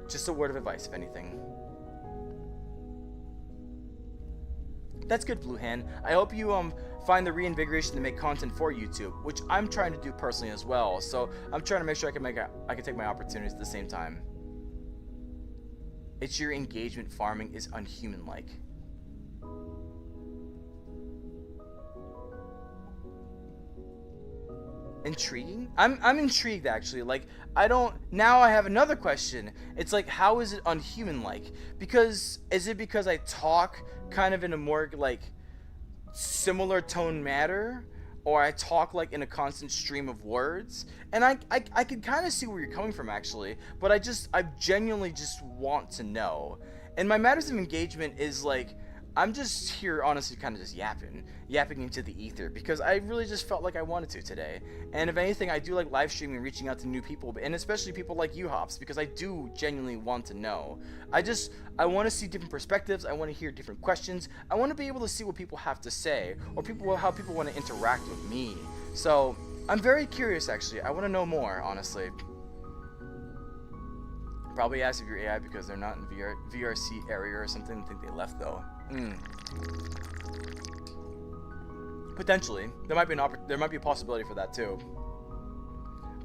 just a word of advice, if anything. That's good, Blue Hand. I hope you find the reinvigoration to make content for YouTube, which I'm trying to do personally as well. So I'm trying to make sure I can take my opportunities at the same time. It's your engagement farming is unhuman-like. Intriguing? I'm intrigued, actually. Like, now I have another question. It's like, how is it unhuman like? Because is it because I talk kind of in a more like similar tone matter, or I talk like in a constant stream of words? And I can kind of see where you're coming from, actually, but I genuinely just want to know. And my matters of engagement is like, I'm just here, honestly, kind of just yapping into the ether, because I really just felt like I wanted to today. And if anything, I do like live streaming and reaching out to new people, and especially people like you, Hops, because I do genuinely want to know. I want to see different perspectives. I want to hear different questions. I want to be able to see what people have to say, or how people want to interact with me. So I'm very curious, actually. I want to know more, honestly. Probably ask if you're AI because they're not in VRC area or something. I think they left though. Potentially, there might be a possibility for that too.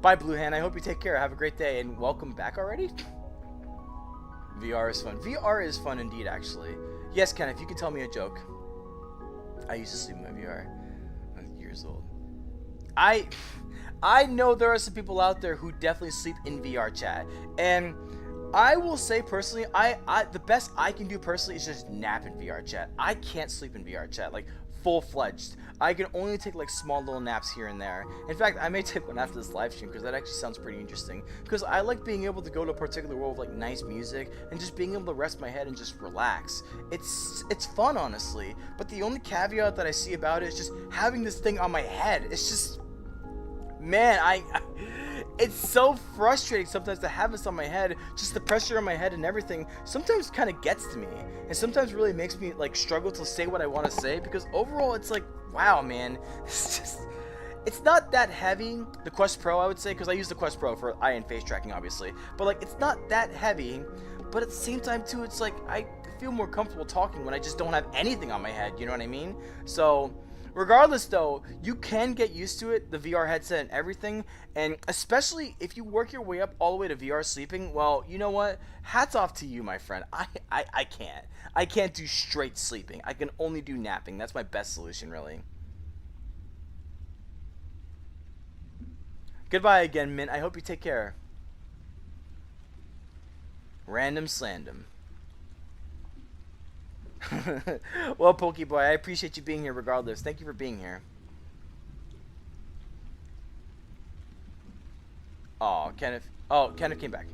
Bye, Blue Hand. I hope you take care. Have a great day, and welcome back already. VR is fun. VR is fun indeed, actually. Yes, Ken. If you could tell me a joke. I used to sleep in my VR. I was years old. I know there are some people out there who definitely sleep in VR chat, and I will say personally, the best I can do personally is just nap in VR chat. I can't sleep in VR chat, like full-fledged. I can only take like small little naps here and there. In fact, I may take one after this live stream, because that actually sounds pretty interesting. Because I like being able to go to a particular world with like nice music and just being able to rest my head and just relax. It's fun, honestly. But the only caveat that I see about it is just having this thing on my head. It's just, man, it's so frustrating sometimes to have this on my head. Just the pressure on my head and everything sometimes kind of gets to me, and sometimes really makes me like struggle to say what I want to say, because overall it's like, wow, man, it's not that heavy. The Quest Pro, I would say, because I use the Quest Pro for eye and face tracking, obviously, but like, it's not that heavy. But at the same time too, it's like I feel more comfortable talking when I just don't have anything on my head, you know what I mean? So regardless though, you can get used to it, the VR headset and everything, and especially if you work your way up all the way to VR sleeping, well, you know what? Hats off to you, my friend. I can't. I can't do straight sleeping. I can only do napping. That's my best solution, really. Goodbye again, Mint. I hope you take care. Random slandom. Well, Pokeboy, I appreciate you being here regardless. Thank you for being here. Oh, Kenneth. Oh, Kenneth came back.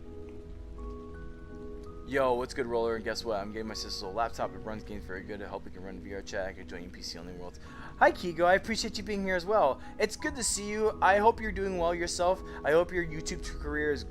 Yo, what's good, Roller? And guess what? I'm getting my sister's old laptop. It runs games very good. I hope we can run VR chat. I can join you PC only worlds. Hi, Kigo. I appreciate you being here as well. It's good to see you. I hope you're doing well yourself. I hope your YouTube career is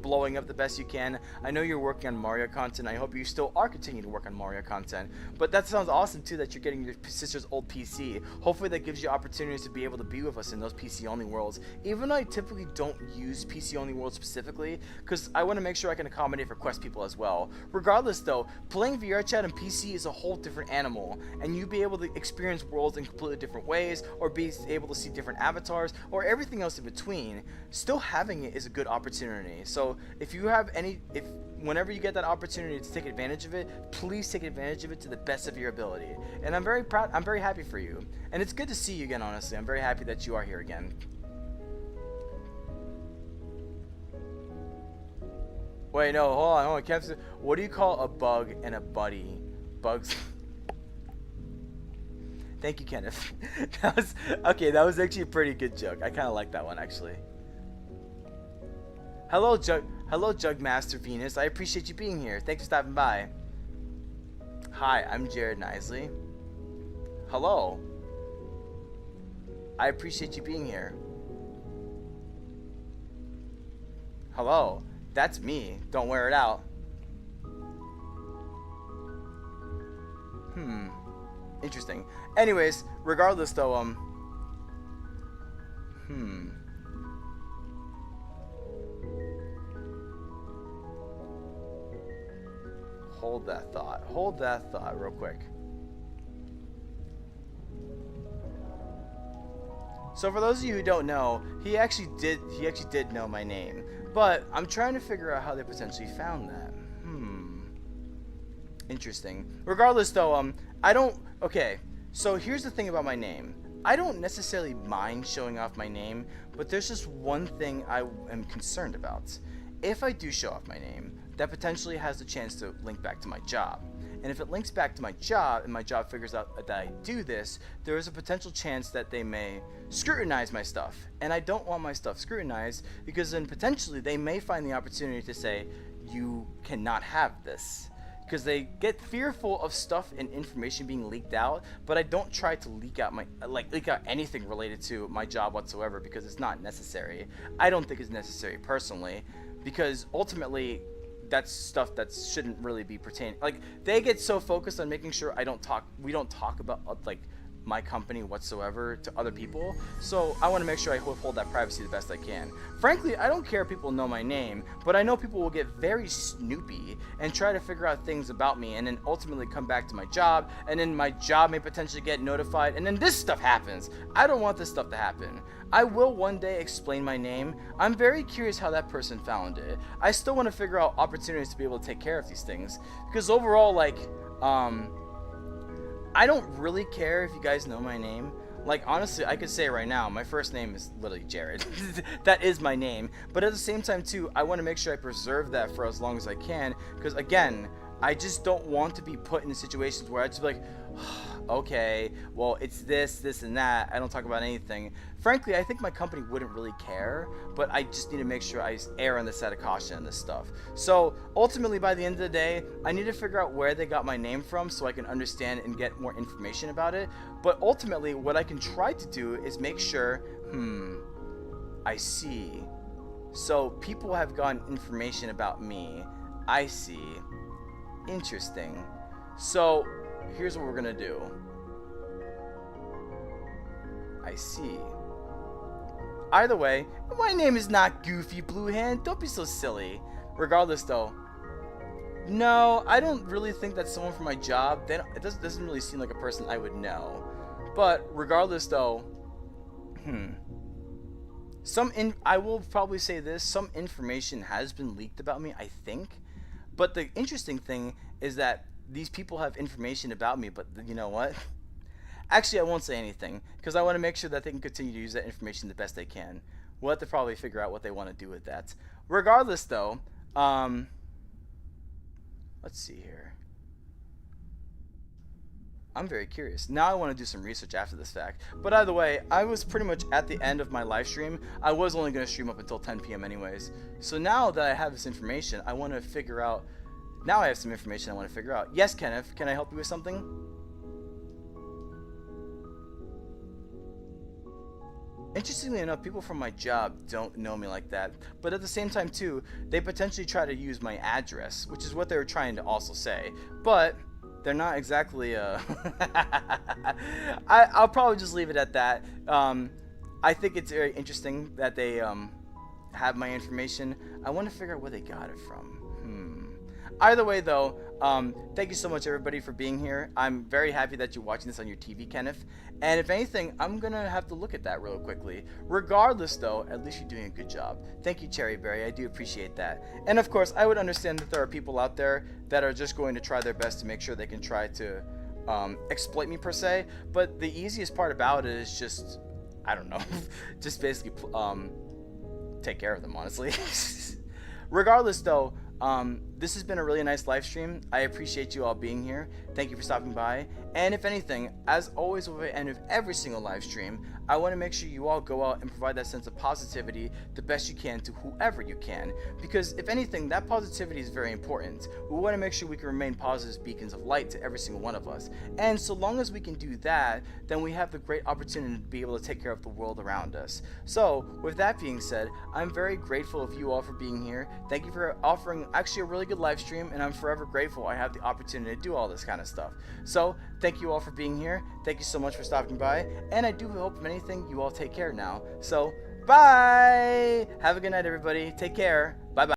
blowing up the best you can. I know you're working on Mario content. I hope you still are continuing to work on Mario content. But that sounds awesome, too, that you're getting your sister's old PC. Hopefully that gives you opportunities to be able to be with us in those PC only worlds. Even though I typically don't use PC only worlds specifically, because I want to make sure I can accommodate for Quest people as well. Regardless, though, playing VR chat on PC is a whole different animal, and you be able to experience worlds in completely different ways, or be able to see different avatars, or everything else in between. Still having it is a good opportunity. So if you have whenever you get that opportunity to take advantage of it, please take advantage of it to the best of your ability. And I'm very proud, I'm very happy for you. And it's good to see you again, honestly. I'm very happy that you are here again. Wait, no, hold on. What do you call a bug and a buddy? Bugs. Thank you, Kenneth. That was actually a pretty good joke. I kind of like that one, actually. Hello, Jugmaster Venus. I appreciate you being here. Thanks for stopping by. Hi, I'm Jared Nisley. Hello. I appreciate you being here. Hello. That's me. Don't wear it out. Interesting. Anyways, regardless though, Hold that thought. Hold that thought real quick. So for those of you who don't know, he actually did know my name. But I'm trying to figure out how they potentially found that. Interesting. Regardless though, okay, so here's the thing about my name. I don't necessarily mind showing off my name, but there's just one thing I am concerned about. If I do show off my name, that potentially has the chance to link back to my job. And if it links back to my job, and my job figures out that I do this, there is a potential chance that they may scrutinize my stuff. And I don't want my stuff scrutinized, because then potentially they may find the opportunity to say, you cannot have this. Because they get fearful of stuff and information being leaked out, but I don't try to leak out anything related to my job whatsoever, because it's not necessary. I don't think it's necessary personally, because ultimately that's stuff that shouldn't really be pertaining. Like, they get so focused on making sure we don't talk about my company whatsoever to other people, so I want to make sure I hold that privacy the best I can. Frankly, I don't care if people know my name, but I know people will get very snoopy and try to figure out things about me, and then ultimately come back to my job, and then my job may potentially get notified, and then this stuff happens. I don't want this stuff to happen. I will one day explain my name. I'm very curious how that person found it. I still want to figure out opportunities to be able to take care of these things, because overall, I don't really care if you guys know my name. Like, honestly, I could say right now, my first name is literally Jared. That is my name. But at the same time, too, I want to make sure I preserve that for as long as I can. Because, again, I just don't want to be put in situations where I just be like, okay, well, it's this, and that. I don't talk about anything. Frankly, I think my company wouldn't really care, but I just need to make sure I err on the side of caution on this stuff. So, ultimately, by the end of the day, I need to figure out where they got my name from so I can understand and get more information about it. But ultimately, what I can try to do is make sure, I see. So, people have gotten information about me. I see. Interesting. So, here's what we're gonna do. I see. Either way, my name is not Goofy Blue Hand. Don't be so silly. Regardless, though, no, I don't really think that's someone from my job. It doesn't really seem like a person I would know. But regardless, though, I will probably say this: some information has been leaked about me, I think. But the interesting thing is that these people have information about me, but you know what? Actually, I won't say anything, because I want to make sure that they can continue to use that information the best they can. We'll have to probably figure out what they want to do with that. Regardless, though, let's see here. I'm very curious. Now I want to do some research after this fact. But either way, I was pretty much at the end of my live stream. I was only going to stream up until 10 p.m. anyways. So now that I have this information, I want to figure out Now I have some information I want to figure out. Yes, Kenneth, can I help you with something? Interestingly enough, people from my job don't know me like that. But at the same time, too, they potentially try to use my address, which is what they were trying to also say. But they're not exactly. I'll probably just leave it at that. I think it's very interesting that they have my information. I want to figure out where they got it from. Either way, though, thank you so much, everybody, for being here. I'm very happy that you're watching this on your TV, Kenneth. And if anything, I'm going to have to look at that real quickly. Regardless, though, at least you're doing a good job. Thank you, Cherryberry. I do appreciate that. And, of course, I would understand that there are people out there that are just going to try their best to make sure they can try to exploit me, per se. But the easiest part about it is just, I don't know, just basically take care of them, honestly. Regardless, though, this has been a really nice live stream. I appreciate you all being here. Thank you for stopping by. And if anything, as always at the end of every single live stream, I want to make sure you all go out and provide that sense of positivity the best you can to whoever you can. Because if anything, that positivity is very important. We want to make sure we can remain positive beacons of light to every single one of us. And so long as we can do that, then we have the great opportunity to be able to take care of the world around us. So with that being said, I'm very grateful of you all for being here. Thank you for offering actually a really good live stream, and I'm forever grateful I have the opportunity to do all this kind of stuff. So thank you all for being here. Thank you so much for stopping by, and I do hope, if anything, you all take care now. So bye. Have a good night, everybody. Take care. Bye bye.